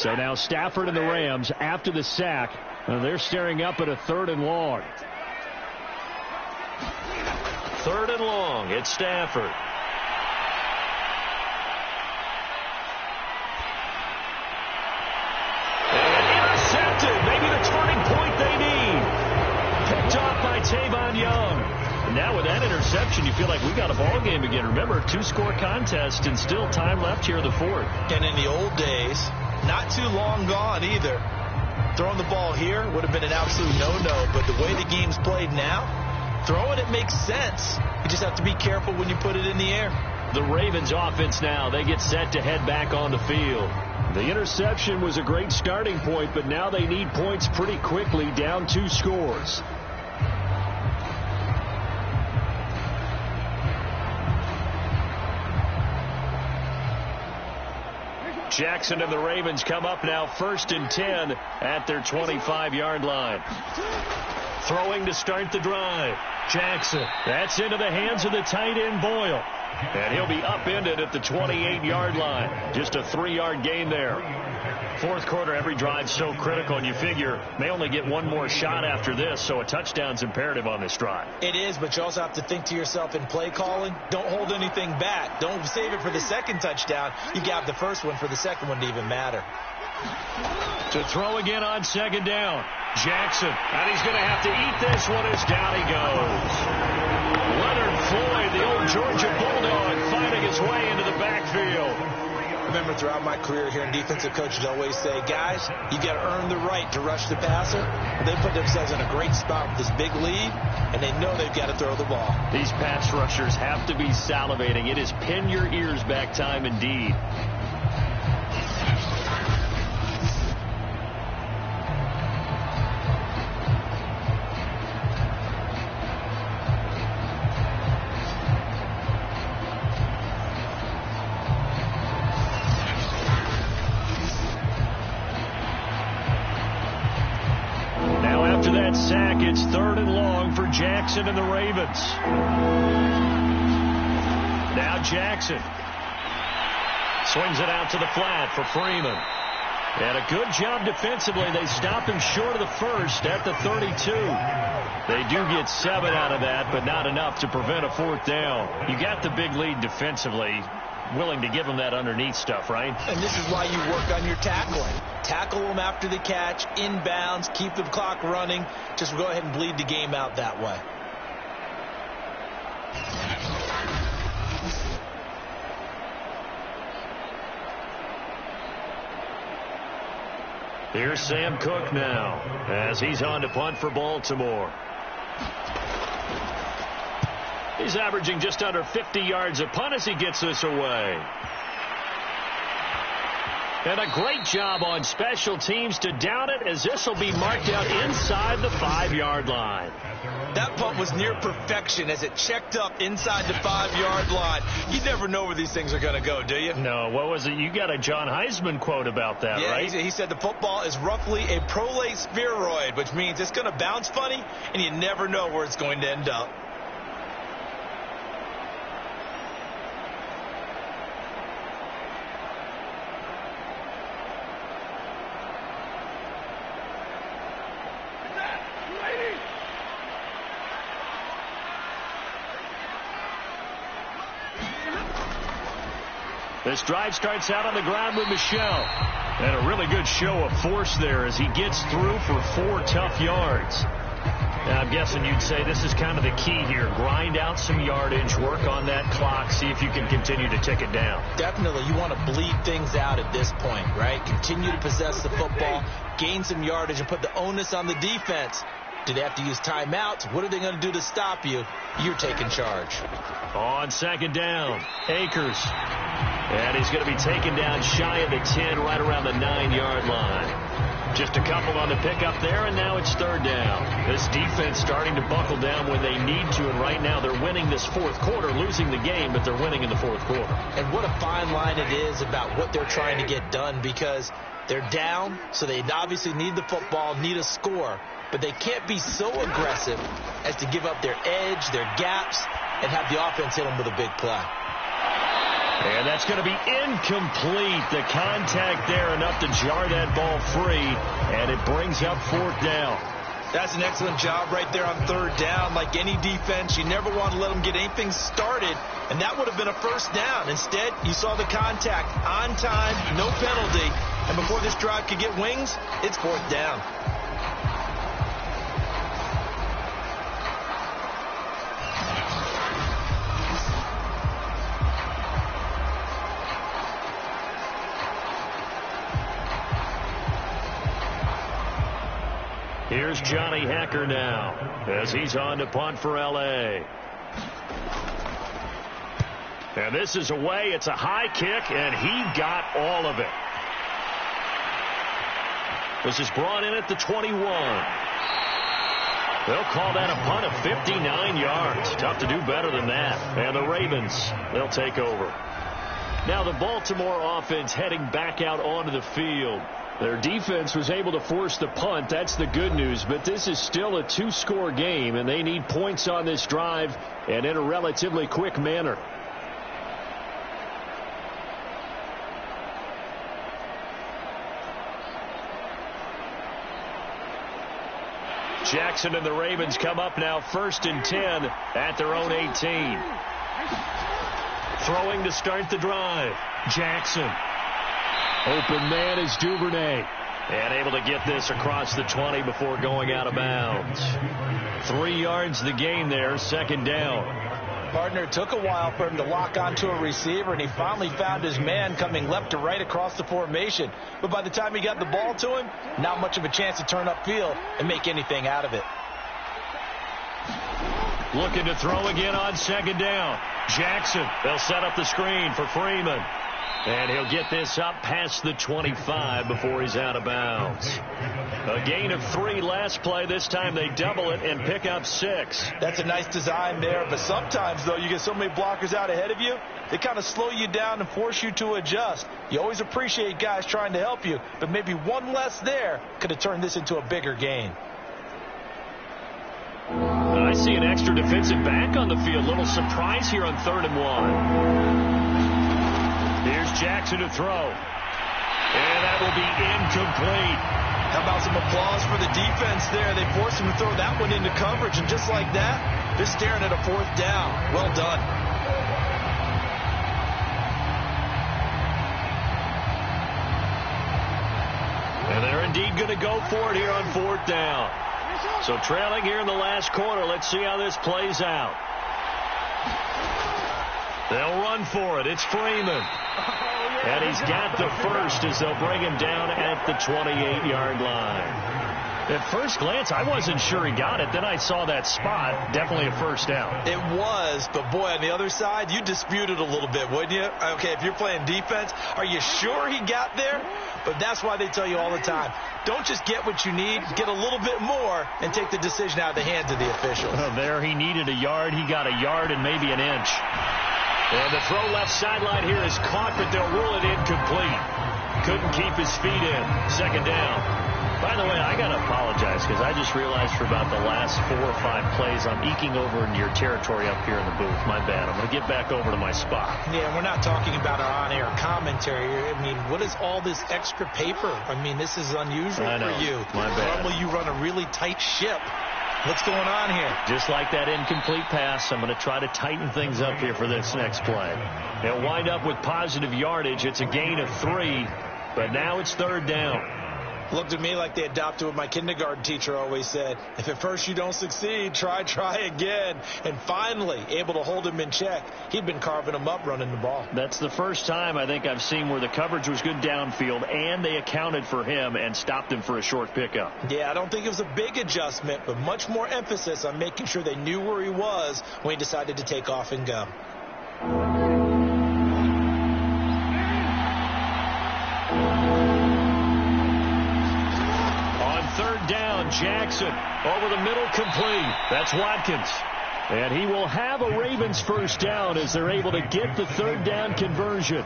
So now Stafford and the Rams, after the sack, they're staring up at a 3rd and long. 3rd and long. It's Stafford. And intercepted. Maybe the turning point they need. Picked off by Tavon Young. And now with that interception, you feel like we got a ball game again. Remember, 2-score contest and still time left here in the 4th. And in the old days, not too long gone either, throwing the ball here would have been an absolute no-no. But the way the game's played now, throwing it makes sense. You just have to be careful when you put it in the air. The Ravens offense now, they get set to head back on the field. The interception was a great starting point, but now they need points pretty quickly, down 2 scores. Jackson and the Ravens come up now 1st and 10 at their 25-yard line. Throwing to start the drive. Jackson. That's into the hands of the tight end Boyle. And he'll be upended at the 28-yard line. Just a 3-yard gain there. 4th quarter, every drive so critical, and you figure may only get one more shot after this, so a touchdown's imperative on this drive. It is, but you also have to think to yourself in play calling, don't hold anything back. Don't save it for the second touchdown. You got the first one for the second one to even matter. To throw again on 2nd down. Jackson, and he's going to have to eat this one as down he goes. Leonard Floyd, the old Georgia Bulldog, finding his way into the backfield. Remember, throughout my career here in defensive coaches always say, guys, you got to earn the right to rush the passer. They put themselves in a great spot with this big lead, and they know they've got to throw the ball. These pass rushers have to be salivating. It is pin your ears back time indeed. Sack. It's 3rd and long for Jackson and the Ravens. Now Jackson swings it out to the flat for Freeman. And a good job defensively. They stop him short of the first at the 32. They do get 7 out of that, but not enough to prevent a 4th down. You got the big lead defensively. Willing to give them that underneath stuff, right? And this is why you work on your tackling. Tackle them after the catch, inbounds, keep the clock running. Just go ahead and bleed the game out that way. Here's Sam Cook now as he's on to punt for Baltimore. He's averaging just under 50 yards a punt as he gets this away. And a great job on special teams to down it, as this will be marked out inside the 5-yard line. That punt was near perfection as it checked up inside the 5-yard line. You never know where these things are going to go, do you? No, what was it? You got a John Heisman quote about that, right? He said the football is roughly a prolate spheroid, which means it's going to bounce funny, and you never know where it's going to end up. This drive starts out on the ground with Michel. And a really good show of force there as he gets through for 4 tough yards. Now, I'm guessing you'd say this is kind of the key here. Grind out some yardage, work on that clock, see if you can continue to tick it down. Definitely. You want to bleed things out at this point, right? Continue to possess the football, gain some yardage, and put the onus on the defense. Do they have to use timeouts? What are they going to do to stop you? You're taking charge. On 2nd down, Akers. And he's going to be taken down shy of the 10, right around the 9-yard line. Just a couple on the pickup there, and now it's 3rd down. This defense starting to buckle down when they need to, and right now they're winning this 4th quarter, losing the game, but they're winning in the 4th quarter. And what a fine line it is about what they're trying to get done, because they're down, so they obviously need the football, need a score, but they can't be so aggressive as to give up their edge, their gaps, and have the offense hit them with a big play. And That's going to be incomplete. The contact there enough to jar that ball free, and it brings up 4th down. That's an excellent job right there on 3rd down. Like any defense, you never want to let them get anything started, and that would have been a 1st down. Instead, you saw the contact on time, no penalty, and before this drive could get wings, it's 4th down. Here's Johnny Hacker now as he's on to punt for L.A. And this is away. It's a high kick, and he got all of it. This is brought in at the 21. They'll call that a punt of 59 yards. Tough to do better than that. And the Ravens, they'll take over. Now the Baltimore offense heading back out onto the field. Their defense was able to force the punt. That's the good news. But this is still a 2-score game, and they need points on this drive and in a relatively quick manner. Jackson and the Ravens come up now 1st and 10 at their own 18. Throwing to start the drive. Jackson. Open man is Duvernay. And able to get this across the 20 before going out of bounds. 3 yards the gain there, 2nd down. Partner, it took a while for him to lock onto a receiver, and he finally found his man coming left to right across the formation. But by the time he got the ball to him, not much of a chance to turn upfield and make anything out of it. Looking to throw again on 2nd down. Jackson, they'll set up the screen for Freeman. And he'll get this up past the 25 before he's out of bounds. A gain of 3 last play. This time they double it and pick up 6. That's a nice design there. But sometimes, though, you get so many blockers out ahead of you, they kind of slow you down and force you to adjust. You always appreciate guys trying to help you, but maybe one less there could have turned this into a bigger gain. I see an extra defensive back on the field. Little surprise here on 3rd and 1. Here's Jackson to throw. And that will be incomplete. How about some applause for the defense there? They forced him to throw that one into coverage, and just like that, they're staring at a 4th down. Well done. And they're indeed going to go for it here on 4th down. So trailing here in the last quarter. Let's see how this plays out. They'll run for it. It's Freeman. And he's got the first as they'll bring him down at the 28-yard line. At first glance, I wasn't sure he got it. Then I saw that spot. Definitely a 1st down. It was, but boy, on the other side, you dispute it a little bit, wouldn't you? Okay, if you're playing defense, are you sure he got there? But that's why they tell you all the time, don't just get what you need, get a little bit more, and take the decision out of the hands of the officials. Well, there he needed a yard. He got a yard and maybe an inch. And the throw left sideline here is caught, but they'll rule it incomplete. Couldn't keep his feet in. 2nd down. By the way, I got to apologize because I just realized for about the last 4 or 5 plays I'm eking over into your territory up here in the booth. My bad. I'm going to get back over to my spot. Yeah, we're not talking about our on-air commentary. I mean, what is all this extra paper? I mean, this is unusual for you. My bad. Normally you run a really tight ship. What's going on here? Just like that incomplete pass, I'm going to try to tighten things up here for this next play. They'll wind up with positive yardage. It's a gain of 3, but now it's 3rd down. Looked to me like they adopted what my kindergarten teacher always said. If at first you don't succeed, try again. And finally, able to hold him in check. He'd been carving him up running the ball. That's the first time I think I've seen where the coverage was good downfield and they accounted for him and stopped him for a short pickup. Yeah, I don't think it was a big adjustment, but much more emphasis on making sure they knew where he was when he decided to take off and go. Down, Jackson over the middle, complete. That's Watkins. And he will have a Ravens 1st down as they're able to get the 3rd down conversion.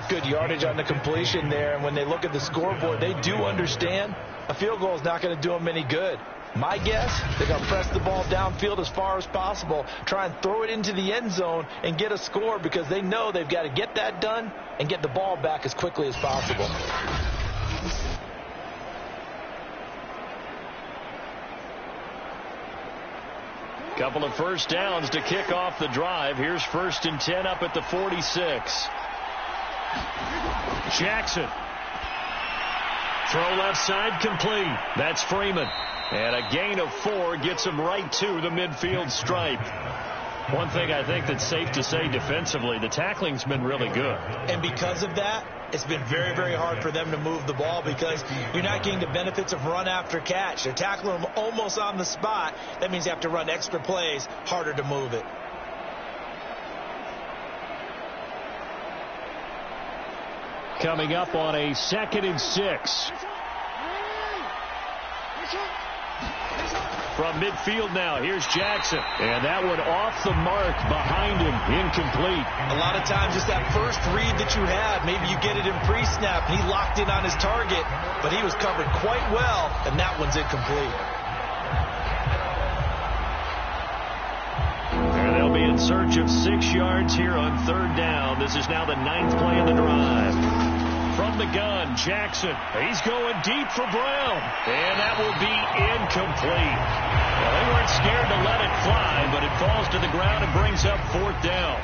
good yardage on the completion there. And when they look at the scoreboard, they do understand a field goal is not going to do them any good. My guess, they're going to press the ball downfield as far as possible, try and throw it into the end zone and get a score because they know they've got to get that done and get the ball back as quickly as possible. Couple of first downs to kick off the drive. Here's 1st and 10 up at the 46. Jackson. Throw left side complete. That's Freeman. And a gain of 4 gets him right to the midfield stripe. One thing I think that's safe to say defensively, the tackling's been really good. And because of that, it's been very, very hard for them to move the ball because you're not getting the benefits of run after catch. They're tackling them almost on the spot. That means you have to run extra plays, harder to move it. Coming up on a 2nd and 6. From midfield now, here's Jackson. And that one off the mark behind him, incomplete. A lot of times it's that first read that you have. Maybe you get it in pre-snap, and he locked in on his target, but he was covered quite well, and that one's incomplete. And they'll be in search of 6 yards here on 3rd down. This is now the 9th play of the drive. From the gun, Jackson. He's going deep for Brown. And that will be incomplete. Well, they weren't scared to let it fly, but it falls to the ground and brings up 4th down.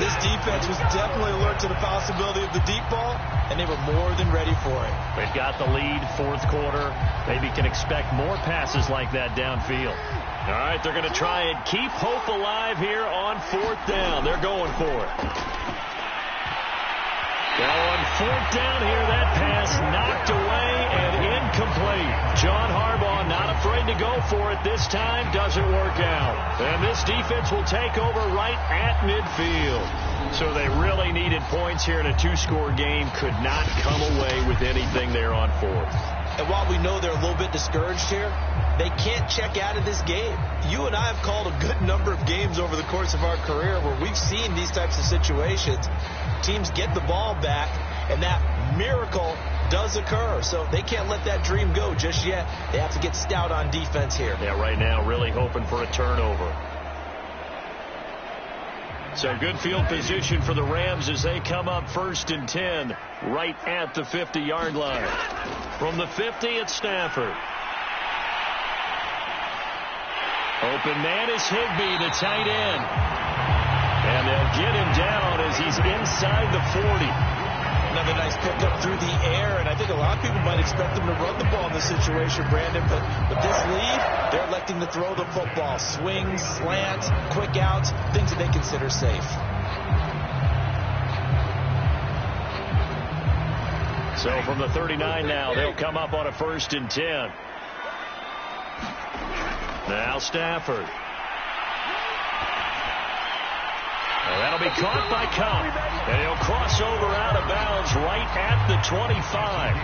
This defense was definitely alert to the possibility of the deep ball, and they were more than ready for it. They've got the lead, 4th quarter. Maybe can expect more passes like that downfield. All right, they're going to try and keep hope alive here on 4th down. They're going for it. Well, on 4th down here, that pass knocked away and incomplete. John Harbaugh not afraid to go for it this time. Doesn't work out. And this defense will take over right at midfield. So they really needed points here in a 2-score game. Could not come away with anything there on 4th. And while we know they're a little bit discouraged here, they can't check out of this game. You and I have called a good number of games over the course of our career where we've seen these types of situations. Teams get the ball back, and that miracle does occur. So they can't let that dream go just yet. They have to get stout on defense here. Yeah, right now really hoping for a turnover. So good field position for the Rams as they come up 1st and 10 right at the 50-yard line. From the 50, it's Stafford. Open man is Higbee, the tight end. And they'll get him down as he's inside the 40. Another nice pickup through the air, and I think a lot of people might expect them to run the ball in this situation, Brandon, but with this lead, they're electing to throw the football. Swings, slants, quick outs, things that they consider safe. So from the 39 now, they'll come up on a 1st and 10. Now Stafford. Well, that'll be caught by Cobb. And he'll cross over out of bounds right at the 25.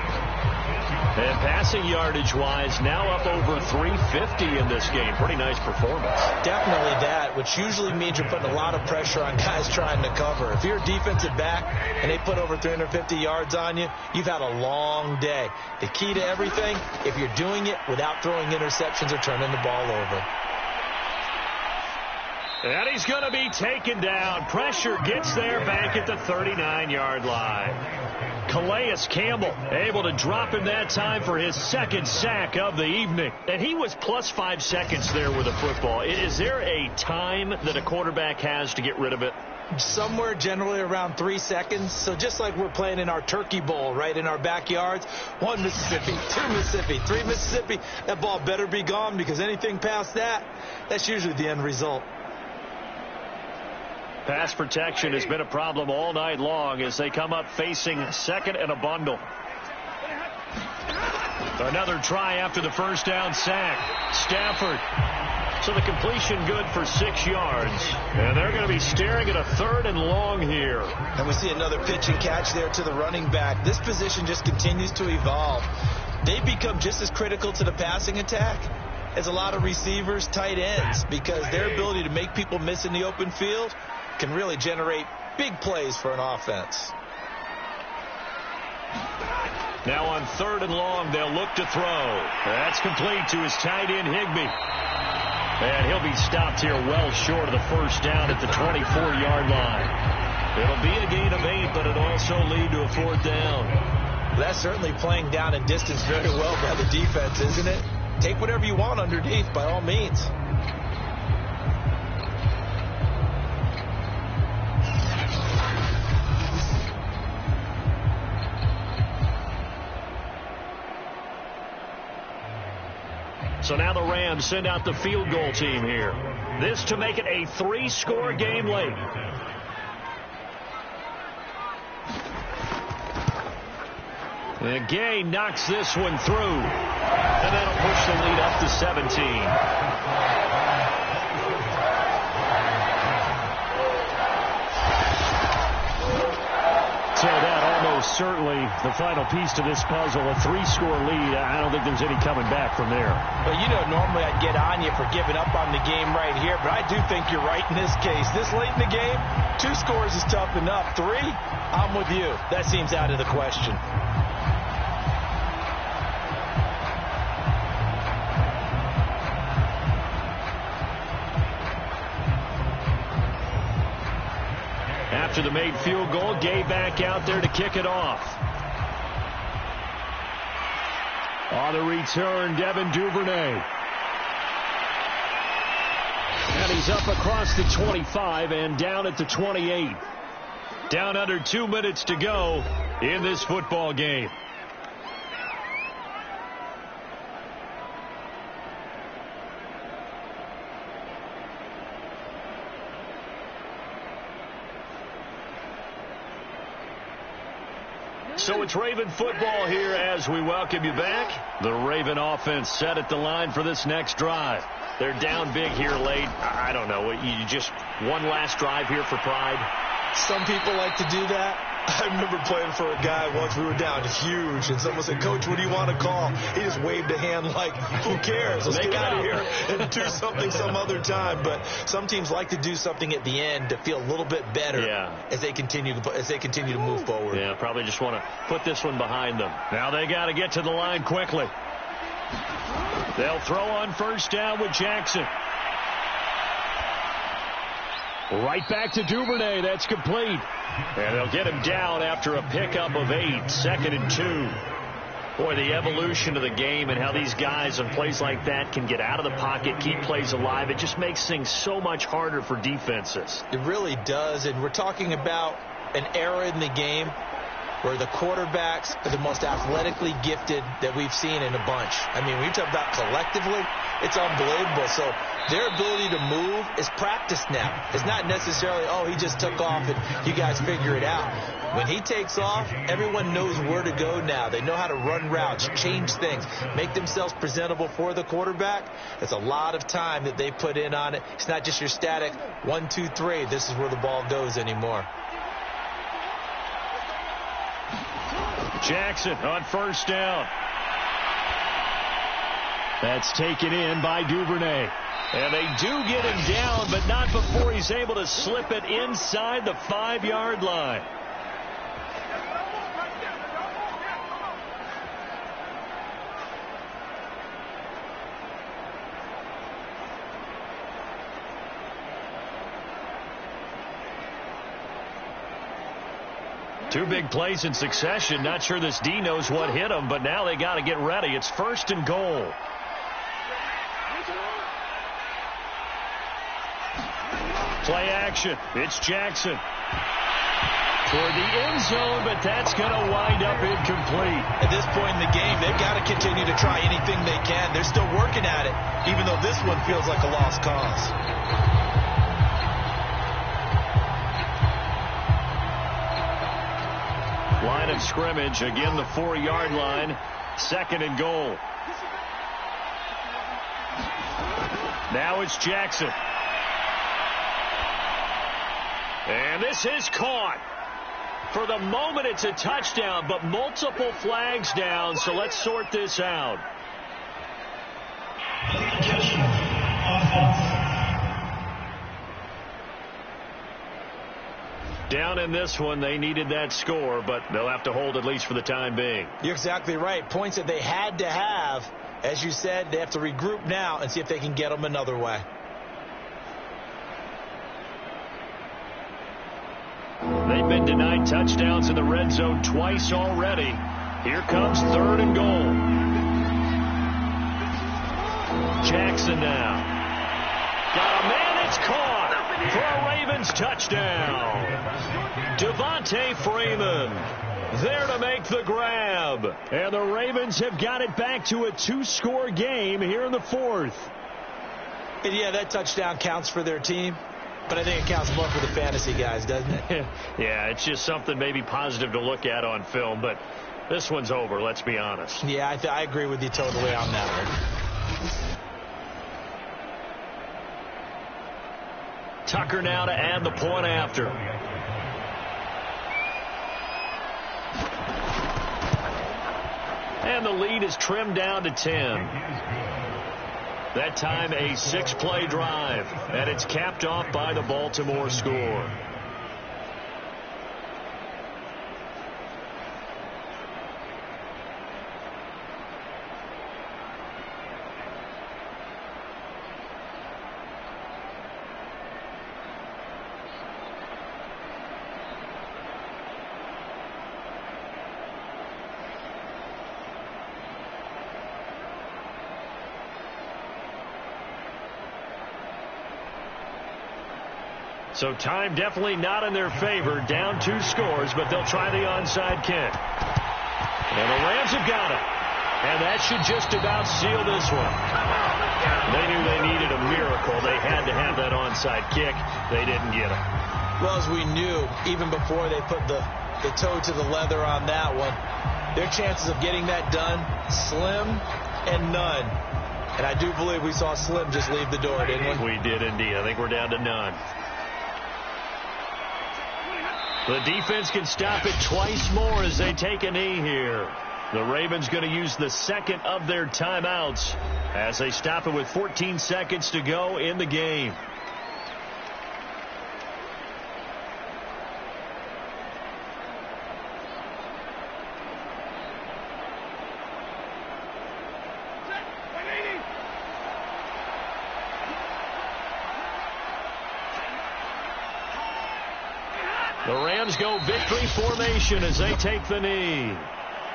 And passing yardage-wise, now up over 350 in this game. Pretty nice performance. Definitely that, which usually means you're putting a lot of pressure on guys trying to cover. If you're a defensive back and they put over 350 yards on you, you've had a long day. The key to everything, if you're doing it without throwing interceptions or turning the ball over. And he's going to be taken down. Pressure gets there back at the 39-yard line. Calais Campbell able to drop him that time for his 2nd sack of the evening. And he was plus 5 seconds there with the football. Is there a time that a quarterback has to get rid of it? Somewhere generally around 3 seconds. So just like we're playing in our turkey bowl, right, in our backyards, 1 Mississippi, 2 Mississippi, 3 Mississippi, that ball better be gone because anything past that, that's usually the end result. Pass protection has been a problem all night long as they come up facing 2nd and a bundle. Another try after the 1st down sack. Stafford. So the completion good for 6 yards. And they're going to be staring at a 3rd and long here. And we see another pitch and catch there to the running back. This position just continues to evolve. They become just as critical to the passing attack as a lot of receivers, tight ends, because their ability to make people miss in the open field can really generate big plays for an offense. Now on 3rd and long, they'll look to throw. That's complete to his tight end, Higbee. And he'll be stopped here well short of the first down at the 24-yard line. It'll be a gain of 8, but it'll also lead to a 4th down. That's certainly playing down in distance very well by the defense, isn't it? Take whatever you want underneath, by all means. So now the Rams send out the field goal team here. This to make it a 3-score game late. And Gay knocks this one through. And that'll push the lead up to 17. So that almost certainly the final piece to this puzzle, a 3-score lead. I don't think there's any coming back from there. Well, you know, normally I'd get on you for giving up on the game right here, but I do think you're right in this case. This late in the game, 2 scores is tough enough. 3, I'm with you. That seems out of the question. After the made field goal, Gay back out there to kick it off. On the return, Devin Duvernay. And he's up across the 25 and down at the 28. Down under 2 minutes to go in this football game. So it's Raven football here as we welcome you back. The Raven offense set at the line for this next drive. They're down big here late. I don't know. You just one last drive here for pride? Some people like to do that. I remember playing for a guy once. We were down huge, and someone said, "Coach, what do you want to call?" He just waved a hand like, "Who cares? Let's get out of here and do something some other time." But some teams like to do something at the end to feel a little bit better as they continue to move forward. Yeah, probably just want to put this one behind them. Now they got to get to the line quickly. They'll throw on first down with Jackson. Right back to Duvernay. That's complete. And they'll get him down after a pickup of 8. 2nd and 2. Boy, the evolution of the game and how these guys in plays like that can get out of the pocket, keep plays alive. It just makes things so much harder for defenses. It really does. And we're talking about an era in the game where the quarterbacks are the most athletically gifted that we've seen in a bunch. I mean, when you talk about collectively, it's unbelievable. So their ability to move is practiced now. It's not necessarily, oh, he just took off and you guys figure it out. When he takes off, everyone knows where to go now. They know how to run routes, change things, make themselves presentable for the quarterback. It's a lot of time that they put in on it. It's not just your static 1, 2, 3. This is where the ball goes anymore. Jackson on first down. That's taken in by Duvernay. And they do get him down, but not before he's able to slip it inside the 5-yard line. Two big plays in succession. Not sure this D knows what hit him, but now they got to get ready. It's 1st and goal. Play action. It's Jackson. Toward the end zone, but that's going to wind up incomplete. At this point in the game, they've got to continue to try anything they can. They're still working at it, even though this one feels like a lost cause. Line of scrimmage, again the 4-yard line, 2nd and goal. Now it's Jackson. And this is caught. For the moment, it's a touchdown, but multiple flags down, so let's sort this out. Down down in this one. They needed that score, but they'll have to hold at least for the time being. You're exactly right. Points that they had to have. As you said, they have to regroup now and see if they can get them another way. They've been denied touchdowns in the red zone twice already. Here comes 3rd and goal. Jackson now. Got a man, it's caught for a Ravens touchdown. Devontae Freeman there to make the grab. And the Ravens have got it back to a 2-score game here in the 4th. And yeah, that touchdown counts for their team, but I think it counts more for the fantasy guys, doesn't it? Yeah, it's just something maybe positive to look at on film, but this one's over, let's be honest. Yeah, I agree with you totally on that one. Tucker now to add the point after. And the lead is trimmed down to 10. That time a 6-play drive, and it's capped off by the Baltimore score. So time definitely not in their favor. Down 2 scores, but they'll try the onside kick. And the Rams have got it. And that should just about seal this one. They knew they needed a miracle. They had to have that onside kick. They didn't get it. Well, as we knew, even before they put the toe to the leather on that one, their chances of getting that done, slim and none. And I do believe we saw Slim just leave the door, didn't we? We did indeed. I think we're down to none. The defense can stop it twice more as they take a knee here. The Ravens going to use the second of their timeouts as they stop it with 14 seconds to go in the game. The Rams go victory formation as they take the knee.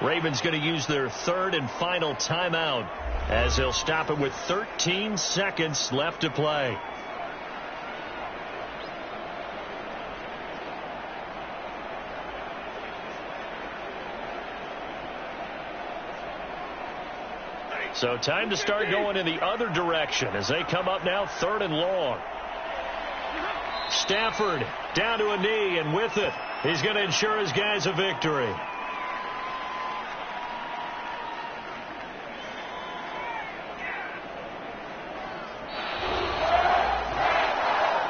Ravens going to use their 3rd and final timeout as they'll stop it with 13 seconds left to play. So time to start going in the other direction as they come up now 3rd and long. Stafford down to a knee, and with it, he's going to ensure his guys a victory.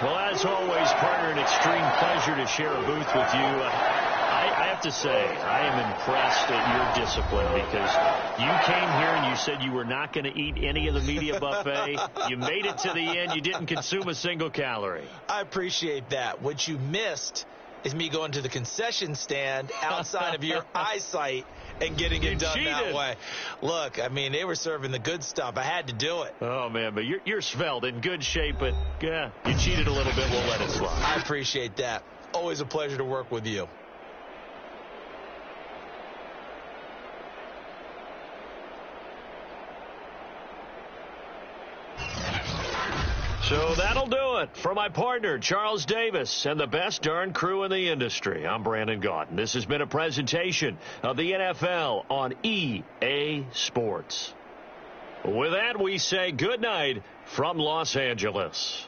Well, as always, partner, an extreme pleasure to share a booth with you. I have to say, I am impressed at your discipline because you came here and you said you were not going to eat any of the media buffet. You made it to the end. You didn't consume a single calorie. I appreciate that. What you missed is me going to the concession stand outside of your eyesight and getting it done that way. Look, I mean, they were serving the good stuff. I had to do it. Oh, man, but you're svelte, in good shape, but yeah, you cheated a little bit. We'll let it slide. I appreciate that. Always a pleasure to work with you. So that'll do it for my partner, Charles Davis, and the best darn crew in the industry. I'm Brandon Gaudin. This has been a presentation of the NFL on EA Sports. With that, we say good night from Los Angeles.